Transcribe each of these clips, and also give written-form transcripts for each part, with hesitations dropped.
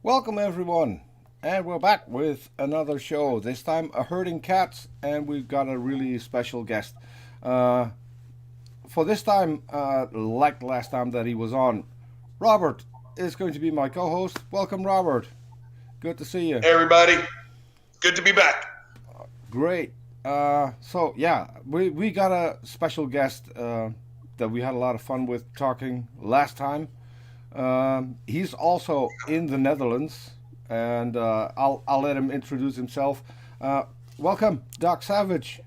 Welcome everyone, and we're back with another show. This time, a herding cats, and we've got a really special guest. Uh, for this time, like the last time that he was on, Robert is going to be my co-host. Welcome, Robert. Good to see you. Hey everybody, good to be back. Great. We got a special guest that we had a lot of fun with talking last time. He's also in the Netherlands, and I'll let him introduce himself. Uh, Welcome, Doc Savage.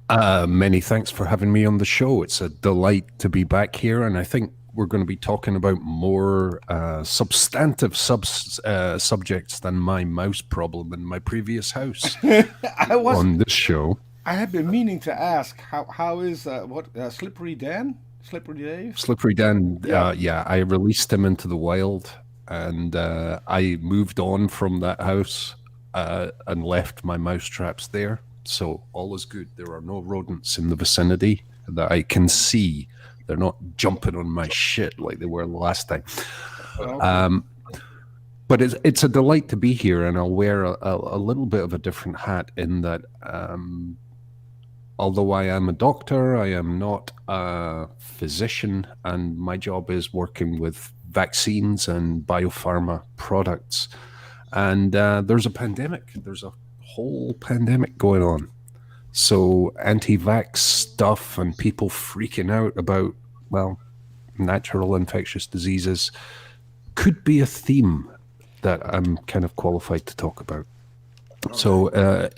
Many thanks for having me on the show. It's a delight to be back here, and I think we're going to be talking about more substantive subjects than my mouse problem in my previous house I was on this show. I had been meaning to ask how is Slippery Dan, Slippery Dave? Slippery Dan, Yeah. yeah, I released him into the wild, and I moved on from that house and left my mouse traps there. So all is good. There are no rodents in the vicinity that I can see. They're not jumping on my shit like they were the last time. Okay. But it's a delight to be here, and I'll wear a little bit of a different hat in that although I am a doctor, I am not a physician, and my job is working with vaccines and biopharma products. And there's a pandemic. There's a whole pandemic going on. So anti-vax stuff and people freaking out about, well, natural infectious diseases could be a theme that I'm kind of qualified to talk about. So,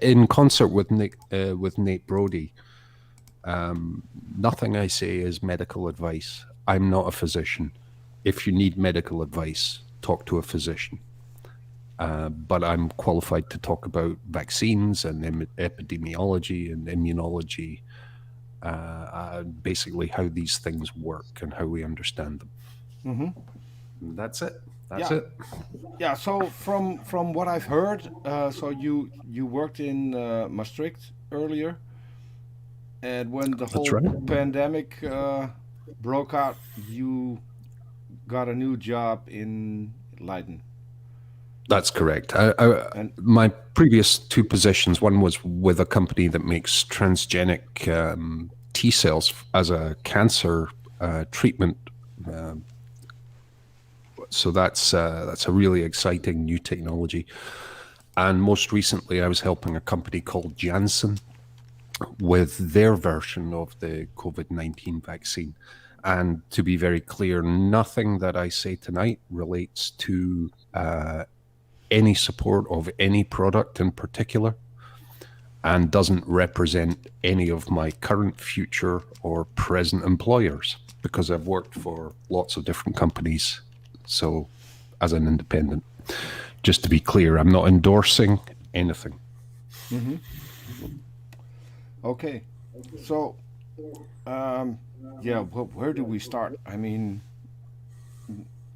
in concert with Nate Brody, nothing I say is medical advice. I'm not a physician. If you need medical advice, talk to a physician. But I'm qualified to talk about vaccines and epidemiology and immunology, basically how these things work and how we understand them. And that's it. That's Yeah. it. Yeah. So from what I've heard, so you worked in Maastricht earlier, and when the That's whole right. pandemic broke out, you got a new job in Leiden. That's correct. And My previous two positions, one was with a company that makes transgenic T cells as a cancer treatment. So that's a really exciting new technology. And most recently, I was helping a company called Janssen with their version of the COVID-19 vaccine. And to be very clear, nothing that I say tonight relates to any support of any product in particular, and doesn't represent any of my current, future, or present employers, because I've worked for lots of different companies. So, as an independent, just to be clear, I'm not endorsing anything. okay, so yeah, where do we start? I mean,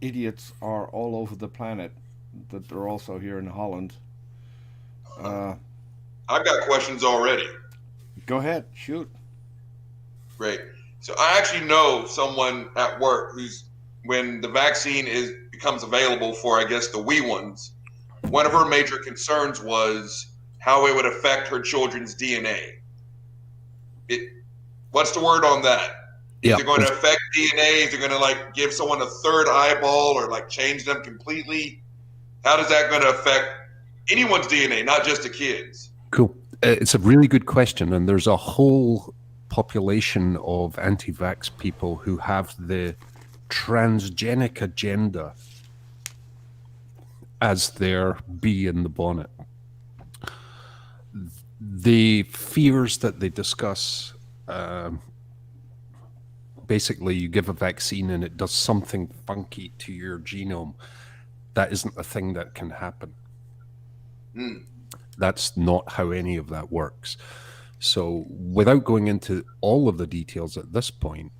idiots are all over the planet, but they're also here in Holland. Uh, I've got questions already. Go ahead, shoot. Great. So I actually know someone at work who's when the vaccine becomes available for, I guess, the wee ones. One of her major concerns was how it would affect her children's DNA. It. What's the word on that? Is Yeah, it going to affect DNA? Is it going to like give someone a third eyeball or like change them completely? How is that going to affect anyone's DNA, not just the kids? cool. It's a really good question, and there's a whole population of anti-vax people who have the transgenic agenda as their bee in the bonnet. The fears that they discuss, basically you give a vaccine and it does something funky to your genome. That isn't a thing that can happen. That's not how any of that works. So without going into all of the details at this point,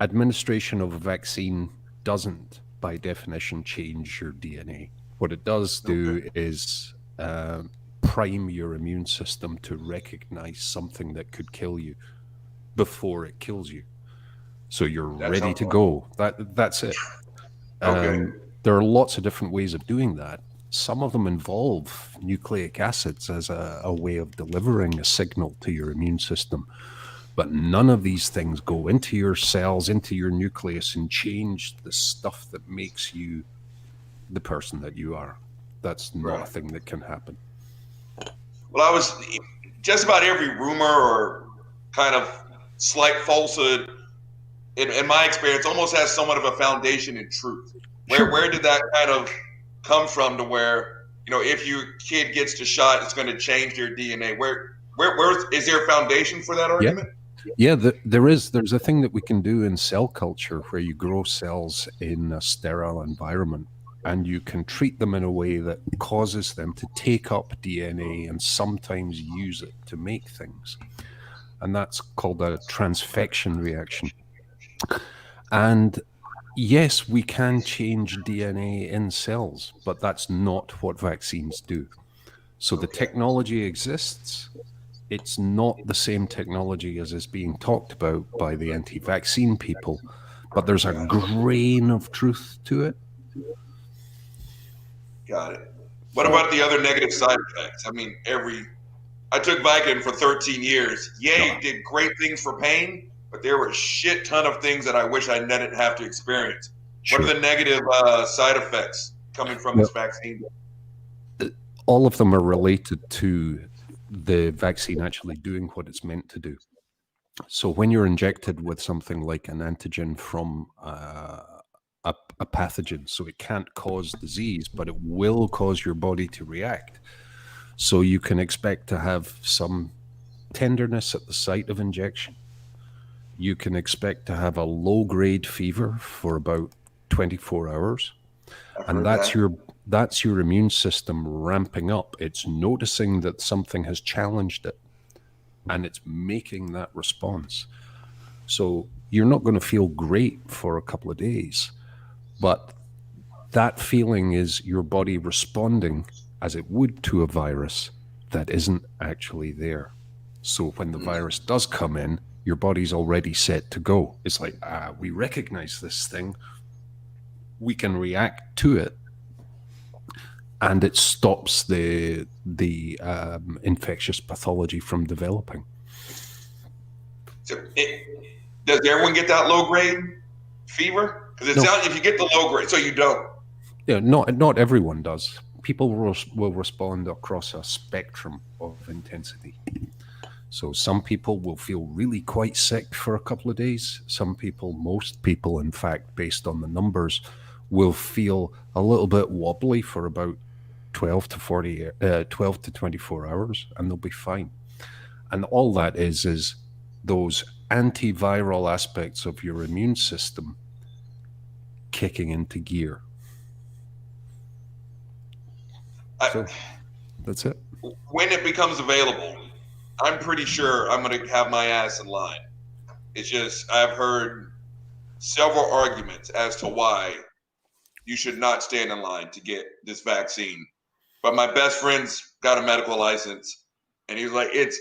administration of a vaccine doesn't, by definition, change your DNA. What it does do is prime your immune system to recognize something that could kill you before it kills you. So you're That ready sounds to fun. go. That's it. Okay. There are lots of different ways of doing that. Some of them involve nucleic acids as a way of delivering a signal to your immune system. But none of these things go into your cells, into your nucleus, and change the stuff that makes you the person that you are. That's not a thing that can happen. Well, I was just about every rumor or kind of slight falsehood, in my experience, almost has somewhat of a foundation in truth. Where did that kind of come from to where, if your kid gets the shot, it's going to change their DNA? Where is there a foundation for that argument? Yeah, there's a thing that we can do in cell culture where you grow cells in a sterile environment and you can treat them in a way that causes them to take up DNA and sometimes use it to make things. And that's called a transfection reaction. And yes, we can change DNA in cells, but that's not what vaccines do. So the technology exists. It's not the same technology as is being talked about by the anti-vaccine people, but there's a grain of truth to it. Got it. What about the other negative side effects? I mean, I took Vicodin for 13 years. It did great things for pain, but there were a shit ton of things that I wish I didn't have to experience. Sure. What are the negative side effects coming from this vaccine? All of them are related to the vaccine actually doing what it's meant to do. So when you're injected with something like an antigen from a pathogen, so it can't cause disease, but it will cause your body to react. So you can expect to have some tenderness at the site of injection. You can expect to have a low-grade fever for about 24 hours. And that's your immune system ramping up. It's noticing that something has challenged it, and it's making that response. So you're not going to feel great for a couple of days, but that feeling is your body responding as it would to a virus that isn't actually there. So when the virus does come in, your body's already set to go. It's like, we recognize this thing. We can react to it, and it stops the infectious pathology from developing. So does everyone get that low grade fever? Because if you get the low grade, so you don't. Yeah, not everyone does. People will respond across a spectrum of intensity. So some people will feel really quite sick for a couple of days. Most people, in fact, based on the numbers, will feel a little bit wobbly for about 12 to 24 hours, and they'll be fine. And all that is those antiviral aspects of your immune system kicking into gear. So that's it. When it becomes available, I'm pretty sure I'm going to have my ass in line. It's just I've heard several arguments as to why you should not stand in line to get this vaccine. But my best friend's got a medical license, and he's like, he's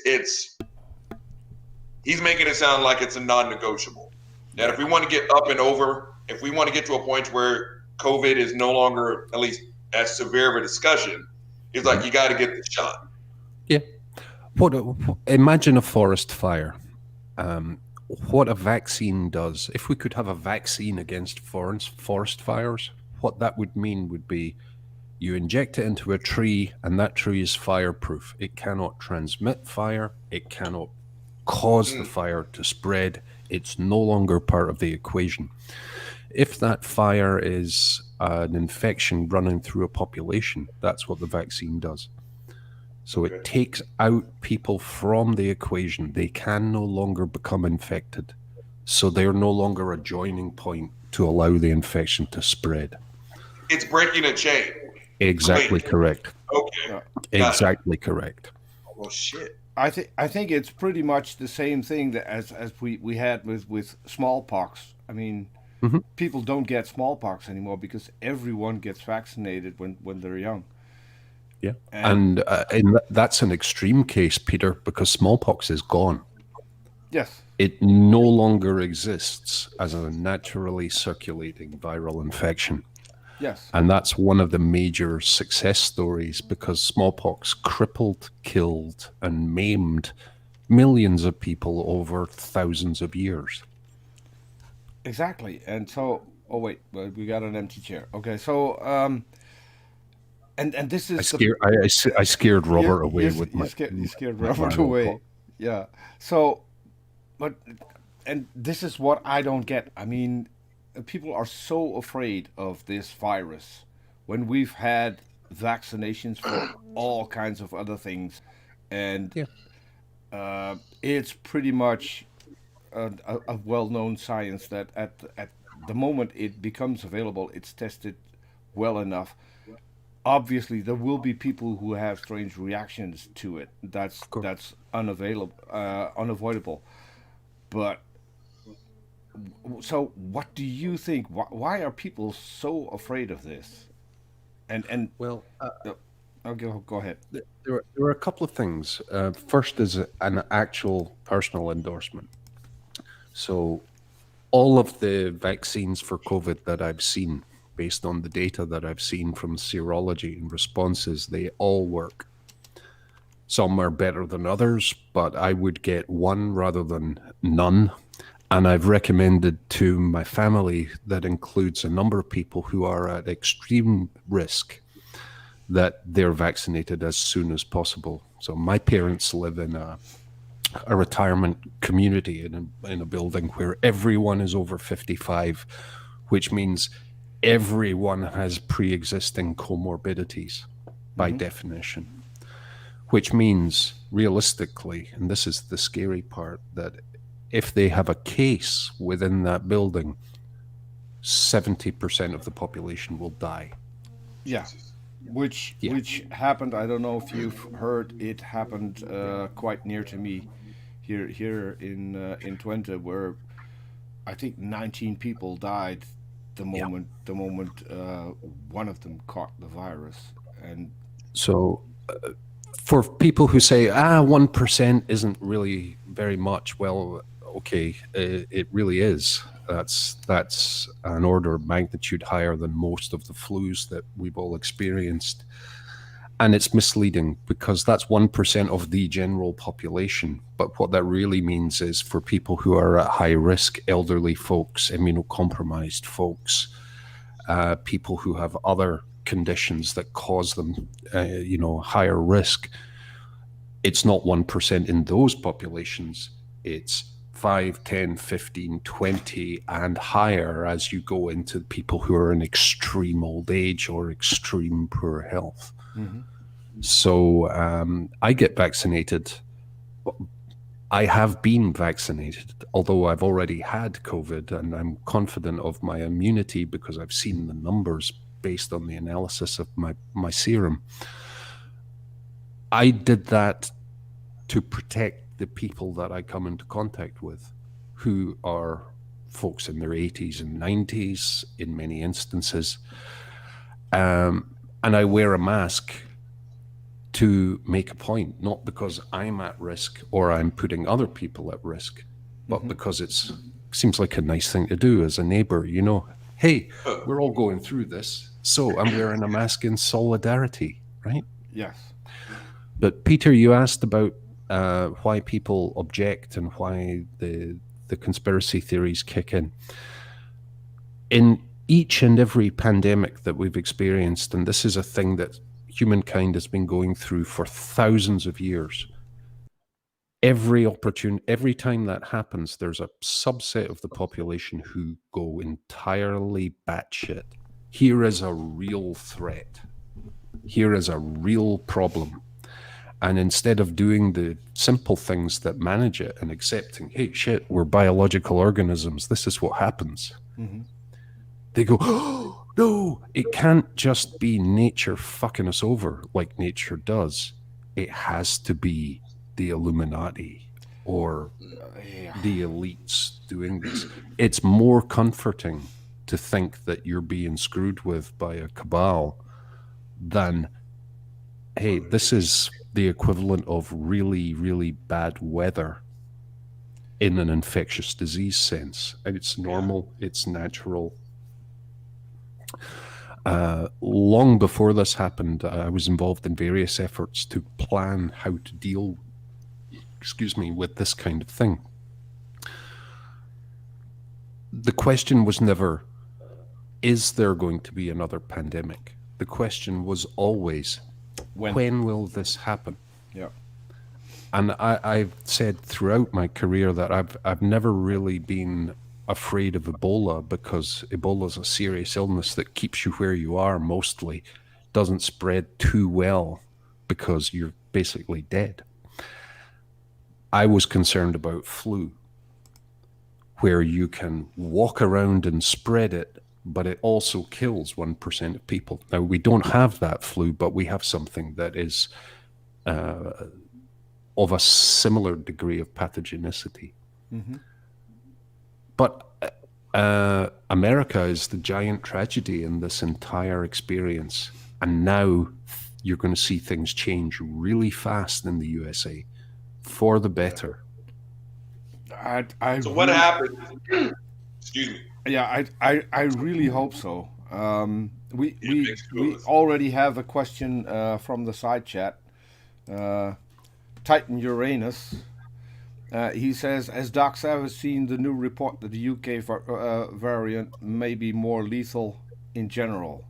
making it sound like it's a non-negotiable. That if we want to get up and over, if we want to get to a point where COVID is no longer, at least as severe of a discussion, he's like, you got to get the shot. Yeah. Imagine a forest fire. What a vaccine does. If we could have a vaccine against forest fires, what that would mean would be you inject it into a tree, and that tree is fireproof. It cannot transmit fire. It cannot cause the fire to spread. It's no longer part of the equation. If that fire is an infection running through a population, that's what the vaccine does. So it takes out people from the equation. They can no longer become infected. So they're no longer a joining point to allow the infection to spread. It's breaking a chain. Exactly correct. Okay. Exactly correct. Well, shit. I think it's pretty much the same thing that as we had with smallpox. I mean, people don't get smallpox anymore because everyone gets vaccinated when they're young. Yeah, and that's an extreme case, Peter, because smallpox is gone. Yes. It no longer exists as a naturally circulating viral infection. Yes. And that's one of the major success stories, because smallpox crippled, killed, and maimed millions of people over thousands of years. Exactly. And so, oh wait, well, we got an empty chair. Okay, so and this is the I scared Robert away you scared with my Robert alcohol. away. Yeah. So, but and this is what I don't get. I mean, people are so afraid of this virus when we've had vaccinations for all kinds of other things, and Yeah. it's pretty much a well-known science that at the moment it becomes available, it's tested well enough. Obviously, there will be people who have strange reactions to it. Of course. That's unavoidable. But so, what do you think? Why are people so afraid of this? And Well, I'll go ahead. there are a couple of things. First is an actual personal endorsement. So all of the vaccines for COVID that I've seen, based on the data that I've seen from serology and responses, they all work. Some are better than others, but I would get one rather than none. And I've recommended to my family, that includes a number of people who are at extreme risk, that they're vaccinated as soon as possible. So my parents live in a retirement community in a building where everyone is over 55, which means everyone has pre-existing comorbidities by definition, which means realistically, and this is the scary part, that if they have a case within that building, 70% of the population will die. Yeah, which Yeah. which happened. I don't know if you've heard. It happened quite near to me here in Twente, where I think 19 people died Yeah. the moment one of them caught the virus. And So for people who say, 1% isn't really very much, well, okay, it really is. That's an order of magnitude higher than most of the flus that we've all experienced. And it's misleading, because that's 1% of the general population. But what that really means is for people who are at high risk, elderly folks, immunocompromised folks, people who have other conditions that cause them, higher risk. It's not 1% in those populations. It's 5, 10, 15, 20, and higher as you go into people who are in extreme old age or extreme poor health. So I get vaccinated. I have been vaccinated, although I've already had COVID, and I'm confident of my immunity because I've seen the numbers based on the analysis of my serum. I did that to protect the people that I come into contact with, who are folks in their 80s and 90s in many instances. And I wear a mask to make a point, not because I'm at risk or I'm putting other people at risk, but because it seems like a nice thing to do as a neighbor, hey, we're all going through this, so I'm wearing a mask in solidarity, right? yes, But Peter, you asked about why people object and why the conspiracy theories kick in. In each and every pandemic that we've experienced, and this is a thing that humankind has been going through for thousands of years, every time that happens, there's a subset of the population who go entirely batshit. Here is a real threat. Here is a real problem. And instead of doing the simple things that manage it and accepting, hey, shit, we're biological organisms, this is what happens, they go, oh, no, it can't just be nature fucking us over like nature does. It has to be the Illuminati or the elites doing this. It's more comforting to think that you're being screwed with by a cabal than, hey, this is the equivalent of really, really bad weather in an infectious disease sense. And it's normal, it's natural. long before this happened, I was involved in various efforts to plan how to deal, with this kind of thing. The question was never, is there going to be another pandemic? The question was always, when will this happen? Yeah. And I've said throughout my career that I've never really been afraid of Ebola, because Ebola is a serious illness that keeps you where you are mostly, doesn't spread too well because you're basically dead. I was concerned about flu, where you can walk around and spread it, but it also kills 1% of people. Now, we don't have that flu, but we have something that is of a similar degree of pathogenicity. Mm-hmm. But America is the giant tragedy in this entire experience. And now you're going to see things change really fast in the USA for the better. So what happened? Excuse me. Yeah, I really hope so. We already have a question from the side chat. Titan Uranus. He says, as Doc Sav has seen the new report that the UK variant may be more lethal in general,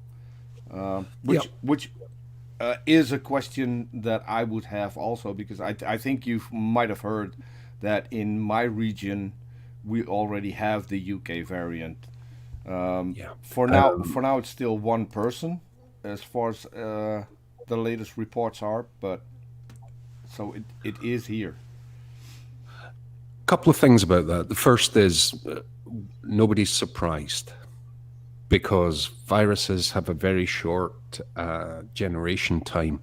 which is a question that I would have also, because I think you might have heard that in my region we already have the UK variant. For now, it's still one person, as far as the latest reports are, but so it is here. Couple of things about that. The first is nobody's surprised, because viruses have a very short generation time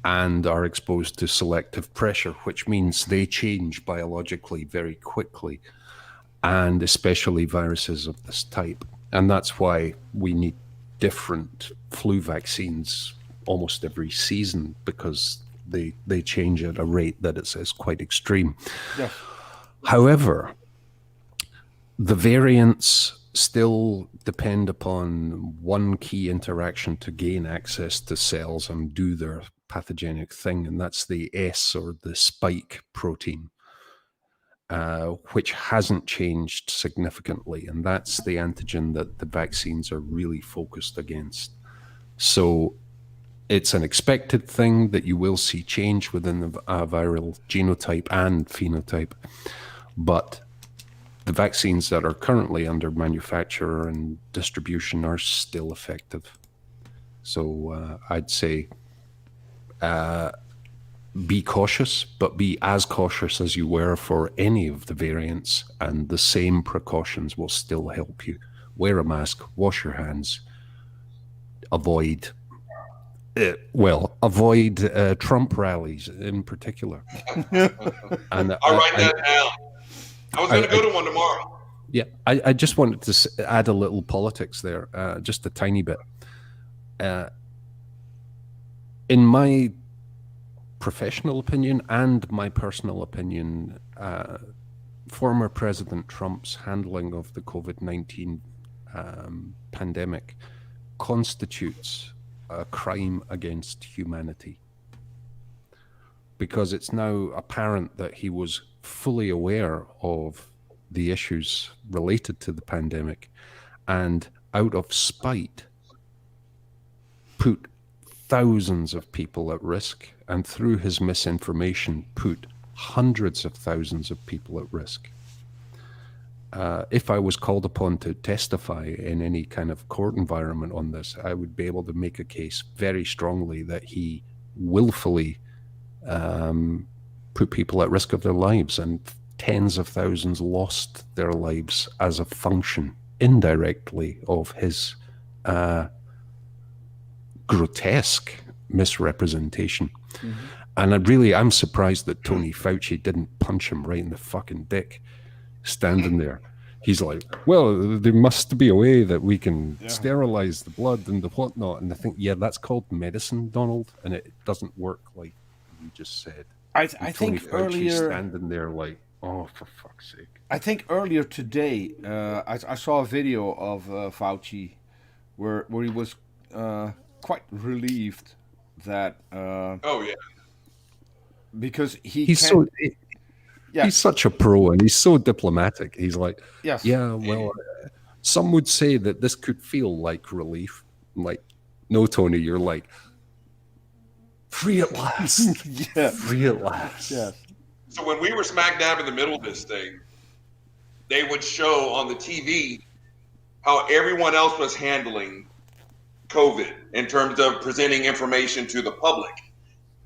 and are exposed to selective pressure, which means they change biologically very quickly, and especially viruses of this type. And that's why we need different flu vaccines almost every season, because they change at a rate that is quite extreme. Yeah. However, the variants still depend upon one key interaction to gain access to cells and do their pathogenic thing, and that's the S, or the spike protein, which hasn't changed significantly, and that's the antigen that the vaccines are really focused against. So it's an expected thing that you will see change within the viral genotype and phenotype, but the vaccines that are currently under manufacture and distribution are still effective. So I'd say be cautious, but be as cautious as you were for any of the variants, and the same precautions will still help you. Wear a mask, wash your hands, avoid Trump rallies in particular. And I'll write that down. I was going to go to one tomorrow. Yeah, I just wanted to add a little politics there, just a tiny bit. In my professional opinion and my personal opinion, former President Trump's handling of the COVID-19 pandemic constitutes a crime against humanity, because it's now apparent that he was fully aware of the issues related to the pandemic, and out of spite put thousands of people at risk, and through his misinformation put hundreds of thousands of people at risk. If I was called upon to testify in any kind of court environment on this, I would be able to make a case very strongly that he willfully put people at risk of their lives, and tens of thousands lost their lives as a function, indirectly, of his grotesque misrepresentation. Mm-hmm. And I'm surprised that Tony Fauci didn't punch him right in the fucking dick, standing there. He's like, well, there must be a way that we can sterilize the blood and the whatnot. And I think, that's called medicine, Donald, and it doesn't work like you just said. I think earlier, standing there like, oh, for fuck's sake. I think earlier today, I saw a video of Fauci where he was quite relieved that Oh yeah. because he He's can't. so Yeah. he's such a pro, and he's so diplomatic. He's like, Yes. yeah, well, some would say that this could feel like relief. I'm like, no, Tony, you're like, free at last. Yeah. Free at last. Yes. So when we were smack dab in the middle of this thing, they would show on the TV how everyone else was handling COVID in terms of presenting information to the public.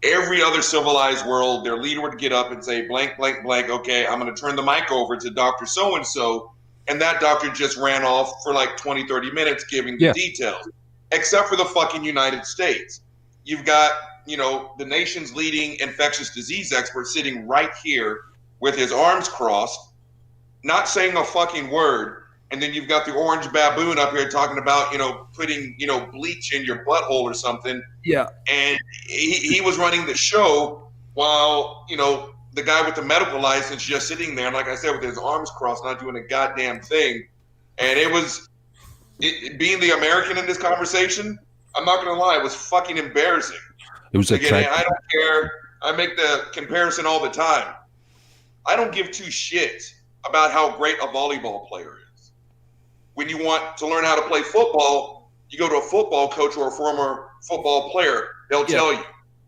Every other civilized world, their leader would get up and say, blank, blank, blank, okay, I'm going to turn the mic over to Dr. So-and-so. And that doctor just ran off for like 20, 30 minutes giving the details, except for the fucking United States. You've got, the nation's leading infectious disease expert sitting right here with his arms crossed, not saying a fucking word. And then you've got the orange baboon up here talking about, putting, bleach in your butthole or something. Yeah. And he was running the show while, the guy with the medical license just sitting there, and like I said, with his arms crossed, not doing a goddamn thing. And being the American in this conversation, I'm not going to lie, it was fucking embarrassing. It was Again, I don't care. I make the comparison all the time. I don't give two shits about how great a volleyball player is. When you want to learn how to play football, you go to a football coach or a former football player. They'll tell you.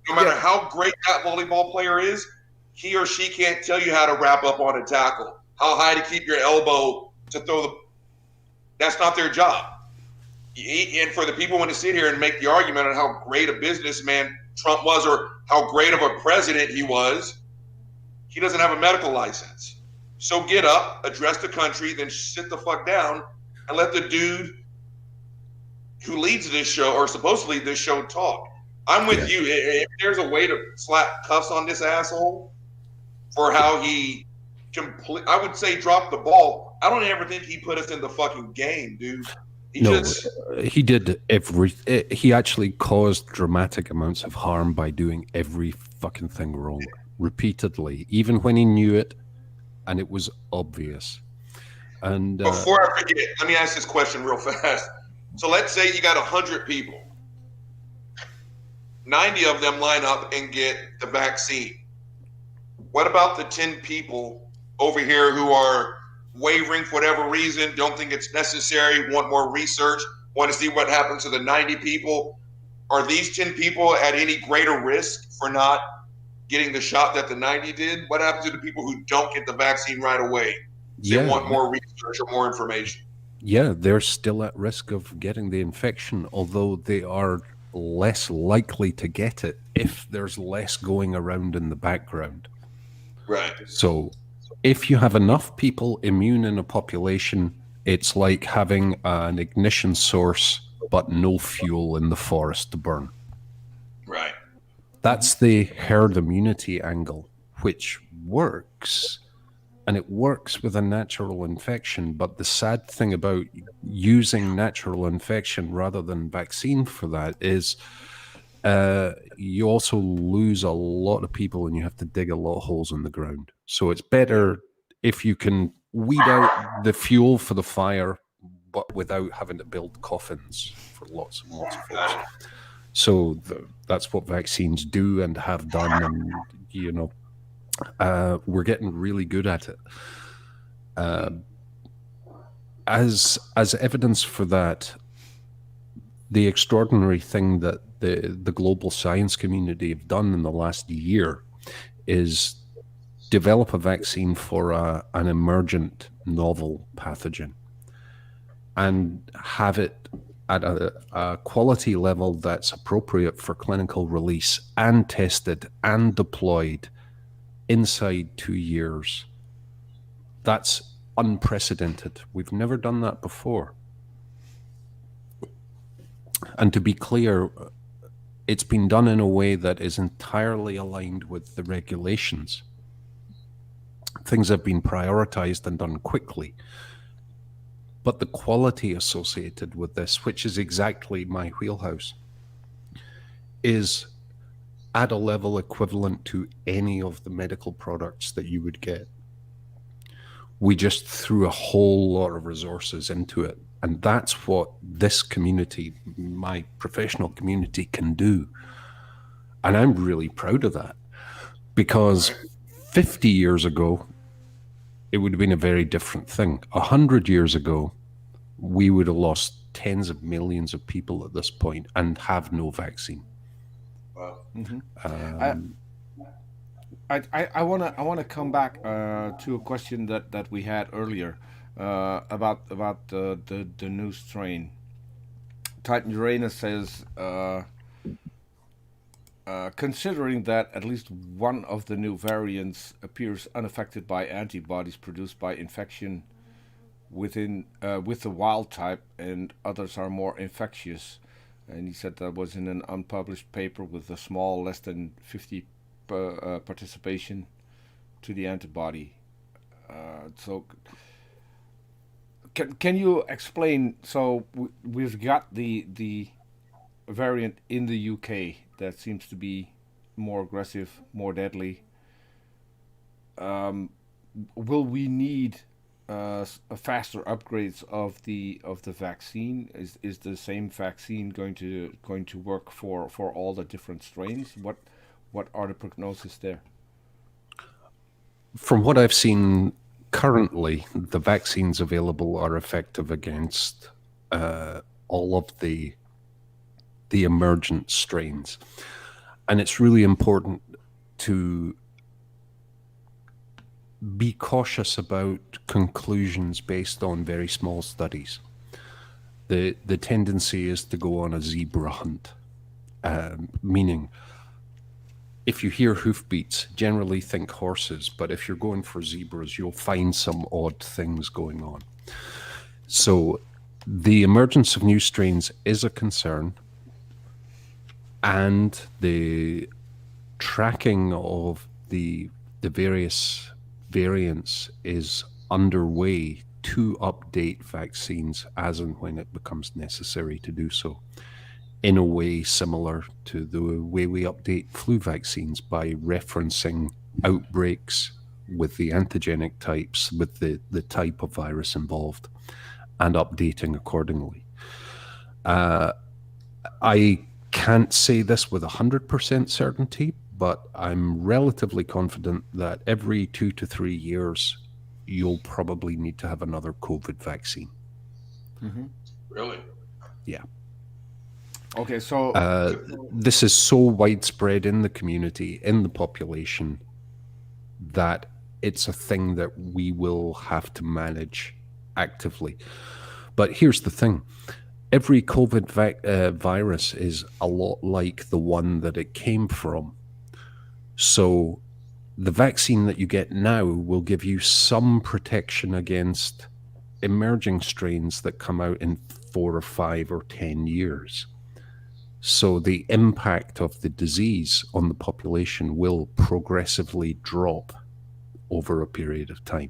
No matter how great that volleyball player is, he or she can't tell you how to wrap up on a tackle, how high to keep your elbow to throw the – that's not their job. And for the people who want to sit here and make the argument on how great a businessman Trump was or how great of a president he was, he doesn't have a medical license. So get up, address the country, then sit the fuck down and let the dude who leads this show or supposed to lead this show talk. I'm with you. If there's a way to slap cuffs on this asshole for how he I would say dropped the ball. I don't ever think he put us in the fucking game, dude. He did he actually caused dramatic amounts of harm by doing every fucking thing wrong repeatedly, even when he knew it and it was obvious. And before I forget, let me ask this question real fast. So let's say you got 100 people. 90 of them line up and get the vaccine. What about the 10 people over here who are wavering for whatever reason, don't think it's necessary, want more research, want to see what happens to the 90 people? Are these 10 people at any greater risk for not getting the shot that the 90 did? What happens to the people who don't get the vaccine right away? They want more research or more information. Yeah, they're still at risk of getting the infection, although they are less likely to get it if there's less going around in the background. Right. So if you have enough people immune in a population, it's like having an ignition source but no fuel in the forest to burn. Right. That's the herd immunity angle, which works. And it works with a natural infection. But the sad thing about using natural infection rather than vaccine for that is you also lose a lot of people and you have to dig a lot of holes in the ground. So it's better if you can weed out the fuel for the fire, but without having to build coffins for lots and lots of folks. So that's what vaccines do and have done. And, we're getting really good at it. As evidence for that, the extraordinary thing that the global science community have done in the last year is develop a vaccine for an emergent novel pathogen and have it at a quality level that's appropriate for clinical release and tested and deployed inside 2 years. That's unprecedented. We've never done that before. And to be clear, it's been done in a way that is entirely aligned with the regulations. Things have been prioritized and done quickly. But the quality associated with this, which is exactly my wheelhouse, is at a level equivalent to any of the medical products that you would get. We just threw a whole lot of resources into it And that's what this community, my professional community, can do. And I'm really proud of that, because 50 years ago, it would have been a very different thing. 100 years ago, we would have lost tens of millions of people at this point and have no vaccine. Wow. I wanna come back to a question that we had earlier about the new strain. Titan Uranus says, considering that at least one of the new variants appears unaffected by antibodies produced by infection within with the wild type, and others are more infectious. And he said that was in an unpublished paper with a small, less than 50 participation to the antibody. So, can you explain? So we've got the variant in the UK that seems to be more aggressive, more deadly. Will we need faster upgrades of the vaccine? Is the same vaccine going to work for all the different strains? What are the prognoses there? From what I've seen currently, the vaccines available are effective against all of the emergent strains. And it's really important to be cautious about conclusions based on very small studies. The tendency is to go on a zebra hunt, meaning if you hear hoofbeats, generally think horses, but if you're going for zebras, you'll find some odd things going on. So the emergence of new strains is a concern, and the tracking of the various variants is underway to update vaccines as and when it becomes necessary to do so, in a way similar to the way we update flu vaccines by referencing outbreaks with the antigenic types, with the type of virus involved, and updating accordingly. I can't say this with 100% certainty, but I'm relatively confident that every 2 to 3 years, you'll probably need to have another COVID vaccine. Mm-hmm. Really? Yeah. Okay, so this is so widespread in the community, in the population, that it's a thing that we will have to manage actively. But here's the thing. Every COVID virus is a lot like the one that it came from. So the vaccine that you get now will give you some protection against emerging strains that come out in 4 or 5 or 10 years. So the impact of the disease on the population will progressively drop over a period of time.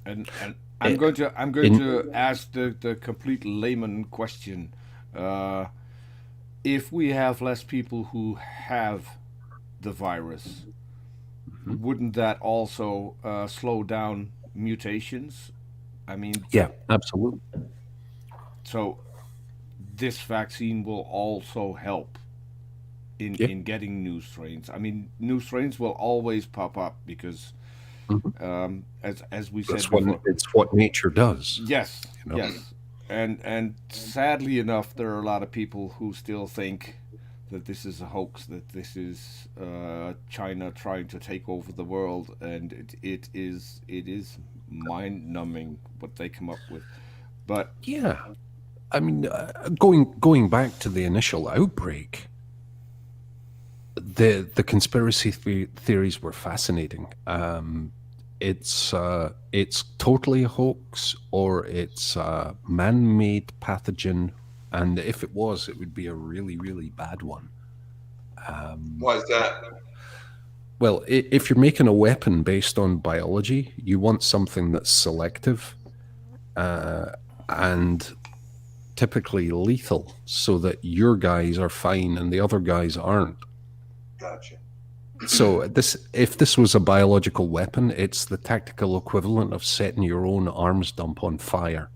And I'm going to ask the complete layman question. If we have less people who have the virus, wouldn't that also slow down mutations? I mean, yeah, absolutely. So this vaccine will also help in getting new strains. I mean, new strains will always pop up because, as we said before, it's what nature does. Yes, you know? yes, and sadly enough, there are a lot of people who still think that this is a hoax, that this is China trying to take over the world, and it is mind-numbing what they come up with. But yeah, I mean, going back to the initial outbreak, the conspiracy theories were fascinating. It's totally a hoax, or it's a man-made pathogen, and if it was, it would be a really, really bad one. Why is that? Well, if you're making a weapon based on biology, you want something that's selective and typically lethal, so that your guys are fine and the other guys aren't. Gotcha. So if this was a biological weapon, it's the tactical equivalent of setting your own arms dump on fire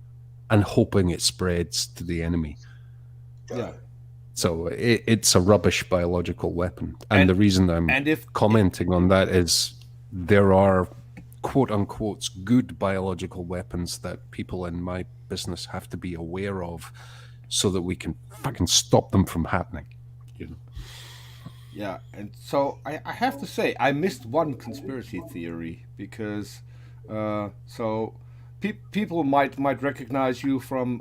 and hoping it spreads to the enemy. Yeah. So it's a rubbish biological weapon. And the reason I'm commenting on that is there are quote unquote good biological weapons that people in my business have to be aware of so that we can fucking stop them from happening. You know? Yeah, and so I have to say I missed one conspiracy theory because people might recognize you from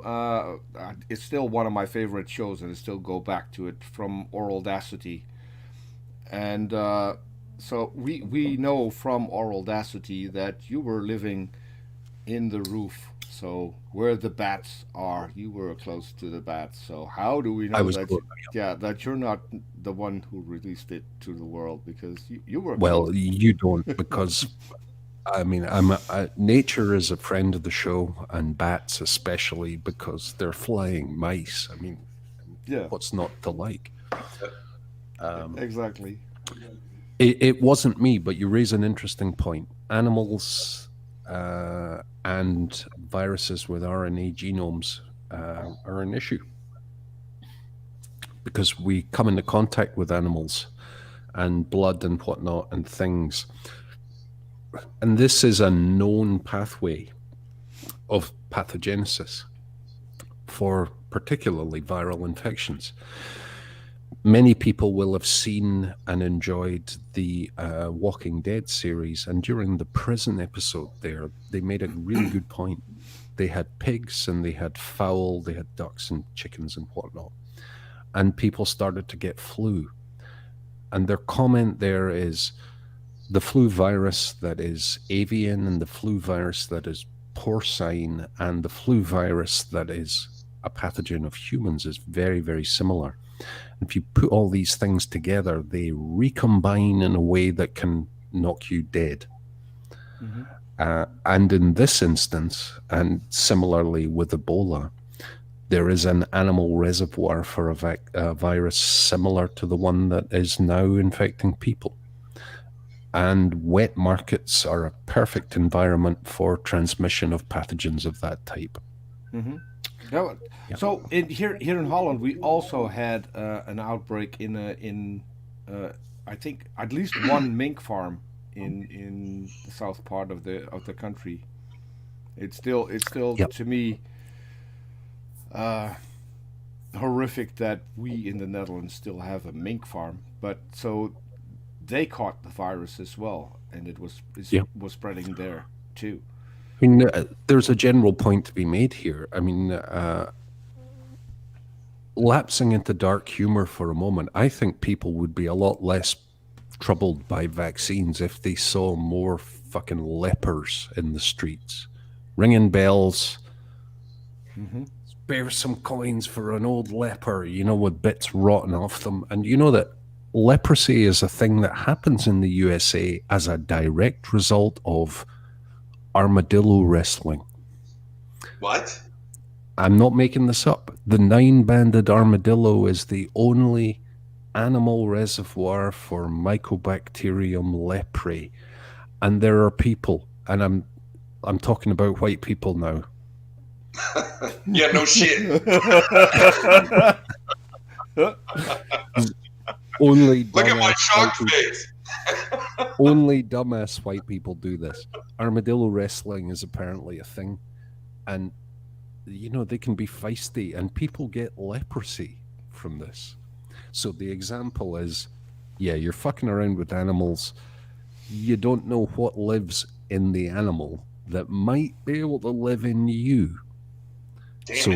it's still one of my favorite shows and I still go back to it, from Oral Audacity, and so we know from Oral Audacity that you were living in the roof, so where the bats are, you were close to the bats. So how do we know that you're not the one who released it to the world, because you were well close. You don't, because I mean, nature is a friend of the show, and bats especially, because they're flying mice. I mean, what's not to like? Exactly. It wasn't me, but you raise an interesting point. Animals and viruses with RNA genomes are an issue, because we come into contact with animals and blood and whatnot and things. And this is a known pathway of pathogenesis for particularly viral infections. Many people will have seen and enjoyed the Walking Dead series, and during the prison episode there, they made a really good point. They had pigs and they had fowl, they had ducks and chickens and whatnot, and people started to get flu. And their comment there is, the flu virus that is avian and the flu virus that is porcine and the flu virus that is a pathogen of humans is very, very similar. If you put all these things together, they recombine in a way that can knock you dead. Mm-hmm. And in this instance, and similarly with Ebola, there is an animal reservoir for a virus similar to the one that is now infecting people. And wet markets are a perfect environment for transmission of pathogens of that type. Mm-hmm. So here in Holland, we also had an outbreak in I think at least one mink farm in the south part of the country. It's still to me horrific that we in the Netherlands still have a mink farm, but so they caught the virus as well, and it was spreading there too. I mean, there's a general point to be made here. I mean, lapsing into dark humor for a moment, I think people would be a lot less troubled by vaccines if they saw more fucking lepers in the streets, ringing bells. Mm-hmm. Spare some coins for an old leper, with bits rotten off them. And you know that leprosy is a thing that happens in the USA as a direct result of armadillo wrestling. What? I'm not making this up. The 9-banded armadillo is the only animal reservoir for Mycobacterium leprae. And there are people, and I'm talking about white people now. Yeah, no shit. Only look at my shocked face. Only dumbass white people do this. Armadillo wrestling is apparently a thing, and they can be feisty, and people get leprosy from this. So the example is, you're fucking around with animals. You don't know what lives in the animal that might be able to live in you. So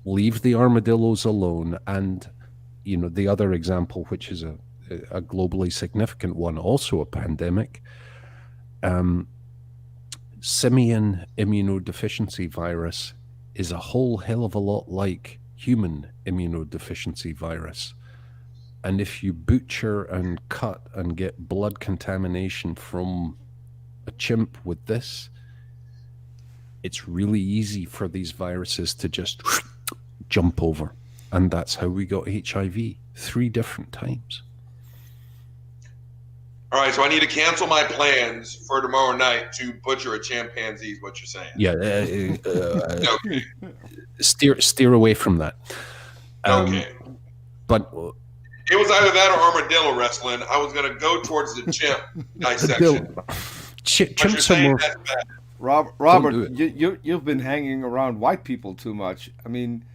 leave the armadillos alone. And the other example, which is a globally significant one, also a pandemic, simian immunodeficiency virus is a whole hell of a lot like human immunodeficiency virus. And if you butcher and cut and get blood contamination from a chimp with this, it's really easy for these viruses to just jump over. And that's how we got HIV 3 different times. All right, so I need to cancel my plans for tomorrow night to butcher a chimpanzee. Is what you're saying? Yeah, Okay. steer away from that. Okay. But It was either that or armadillo wrestling. I was going to go towards the chimp dissection. But you're chimps are saying more. that's bad. Robert, do it. you've been hanging around white people too much. I mean,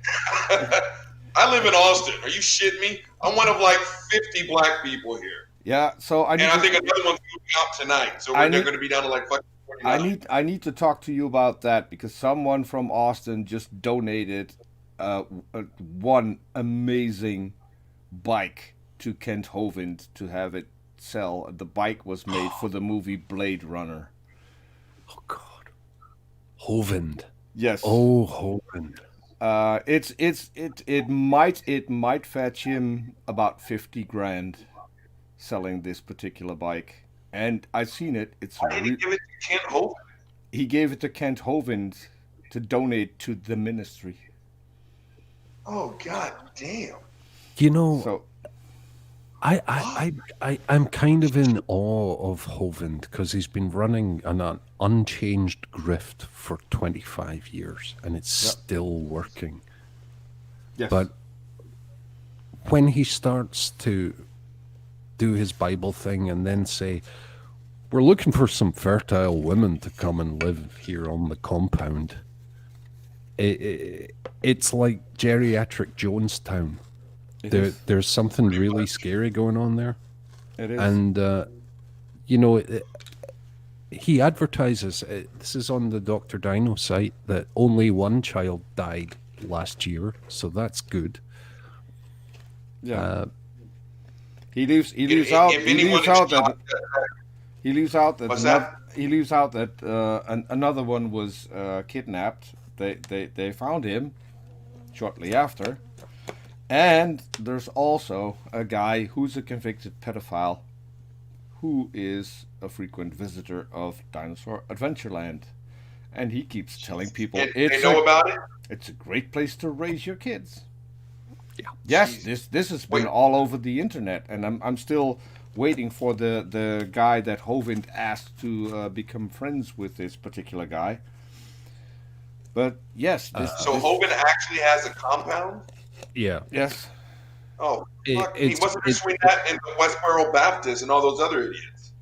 I live in Austin. Are you shitting me? I'm one of like 50 black people here. yeah. So I And I think another one's moving out tonight. So they're going to be down to like fucking 49. I need to talk to you about that because someone from Austin just donated one amazing bike to Kent Hovind to have it sell. The bike was made for the movie Blade Runner. Oh God, Hovind. Yes. Oh, Hovind. It might fetch him about 50 grand selling this particular bike. And I've seen it. It's Why did he give it to Kent Hovind? he gave it to Kent Hovind to donate to the ministry. Oh, God damn. You know, So I'm kind of in awe of Hovind because he's been running an unchanged grift for 25 years and it's still working. yes. But when he starts to do his Bible thing and then say, we're looking for some fertile women to come and live here on the compound, it's like geriatric Jonestown. There's something really scary going on there. It is. And, you know, he advertises, this is on the Dr. Dino site, that only one child died last year. So that's good. Yeah. He leaves If out anyone What's that? another one was kidnapped. They found him shortly after. And there's also a guy who's a convicted pedophile who is a frequent visitor of Dinosaur Adventureland. And he keeps telling people They know about it? it's a great place to raise your kids. Yeah. Yes, Jesus. this has been all over the internet, and I'm still waiting for the guy that Hovind asked to become friends with this particular guy. But yes, So Hovind actually has a compound? Yeah. yes, Oh, fuck me. it's- Wasn't between that and the Westboro Baptist and all those other idiots?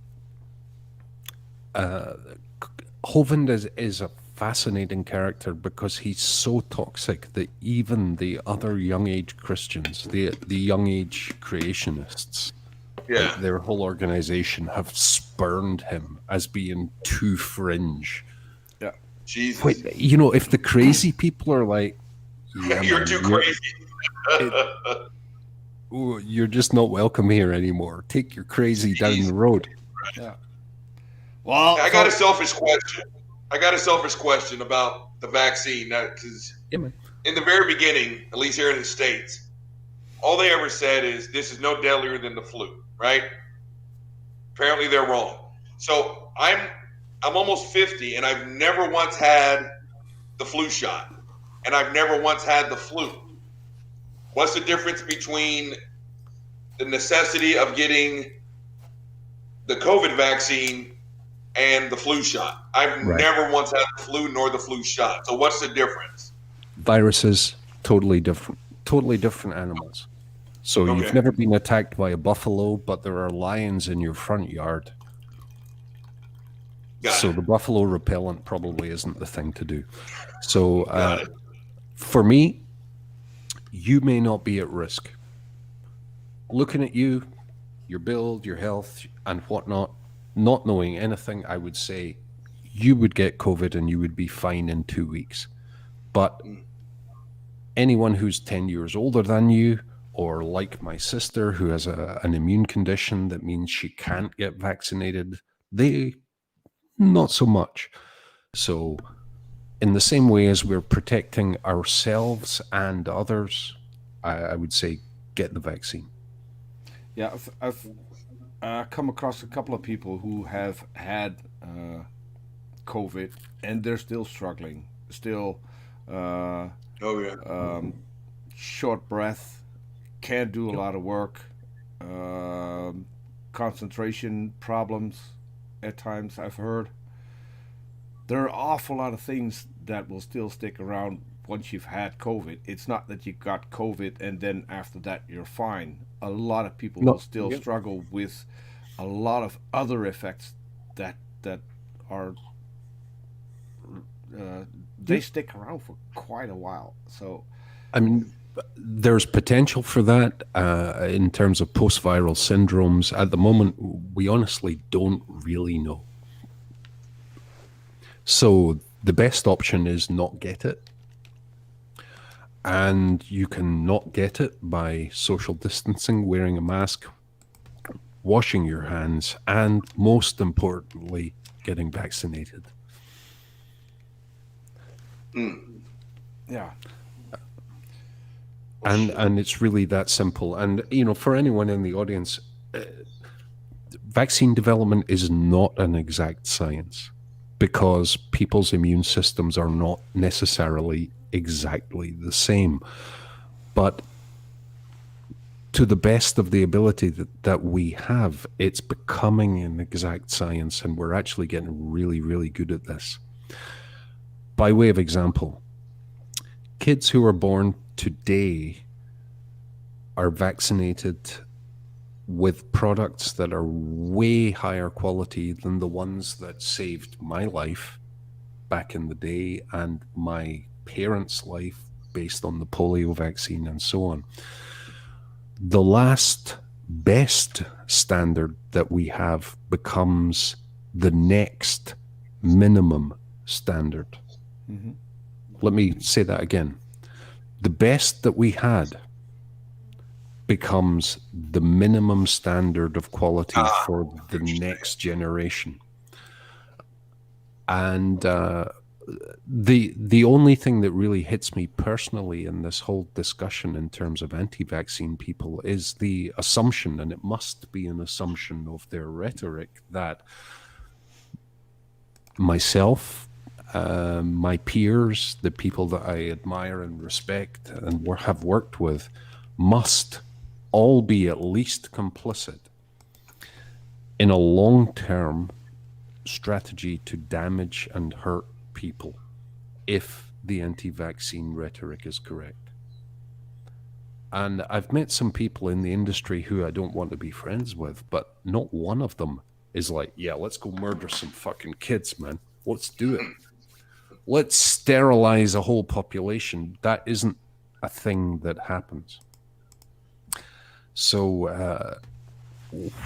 Hovind is a fascinating character because he's so toxic that even the other young age Christians, the young age creationists, Yeah. their whole organization have spurned him as being too fringe. yeah, Jesus. Wait, you know, if the crazy people are like, yeah, You're man, too crazy. ooh, you're just not welcome here anymore. Take your crazy down the road. yeah. Well, I got a selfish question. About the vaccine. Because Yeah, man. in the very beginning, at least here in the States, all they ever said is this is no deadlier than the flu, right? Apparently they're wrong. So I'm almost 50 and I've never once had the flu shot. And I've never once had the flu. What's the difference between the necessity of getting the COVID vaccine and the flu shot? I've Right. never once had the flu nor the flu shot. So what's the difference? Viruses, totally different animals. So Okay. you've never been attacked by a buffalo, but there are lions in your front yard. Got So it. the buffalo repellent probably isn't the thing to do. So Got it. for me, you may not be at risk. Looking at you, your build, your health, and whatnot, not knowing anything, I would say you would get COVID and you would be fine in 2 weeks. But anyone who's 10 years older than you, or like my sister who has an immune condition that means she can't get vaccinated, they not so much. So in the same way as we're protecting ourselves and others, I would say get the vaccine. Yeah, I've come across a couple of people who have had COVID and they're still struggling, still Oh yeah. short breath, can't do a lot of work, concentration problems at times, I've heard. There are an awful lot of things that will still stick around once you've had COVID. It's not that you got COVID and then after that you're fine. A lot of people will No, still yeah. struggle with a lot of other effects that are they stick around for quite a while. So I mean, there's potential for that in terms of post-viral syndromes. At the moment, we honestly don't really know. So the best option is not get it. And you can not get it by social distancing, wearing a mask, washing your hands, and most importantly, getting vaccinated. yeah, And it's really that simple. And, you know, for anyone in the audience, vaccine development is not an exact science because people's immune systems are not necessarily exactly the same. But to the best of the ability that we have, it's becoming an exact science, and we're actually getting really, really good at this. By way of example, kids who are born today are vaccinated with products that are way higher quality than the ones that saved my life back in the day and my parents' life based on the polio vaccine and so on. The last best standard that we have becomes the next minimum standard. Mm-hmm. Let me say that again. The best that we had becomes the minimum standard of quality for the next generation. And the only thing that really hits me personally in this whole discussion in terms of anti-vaccine people is the assumption, and it must be an assumption of their rhetoric, that myself, my peers, the people that I admire and respect and have worked with, must all be at least complicit in a long-term strategy to damage and hurt people if the anti-vaccine rhetoric is correct. And I've met some people in the industry who I don't want to be friends with, but not one of them is like, yeah, let's go murder some fucking kids, man. Let's do it. Let's sterilize a whole population. That isn't a thing that happens. So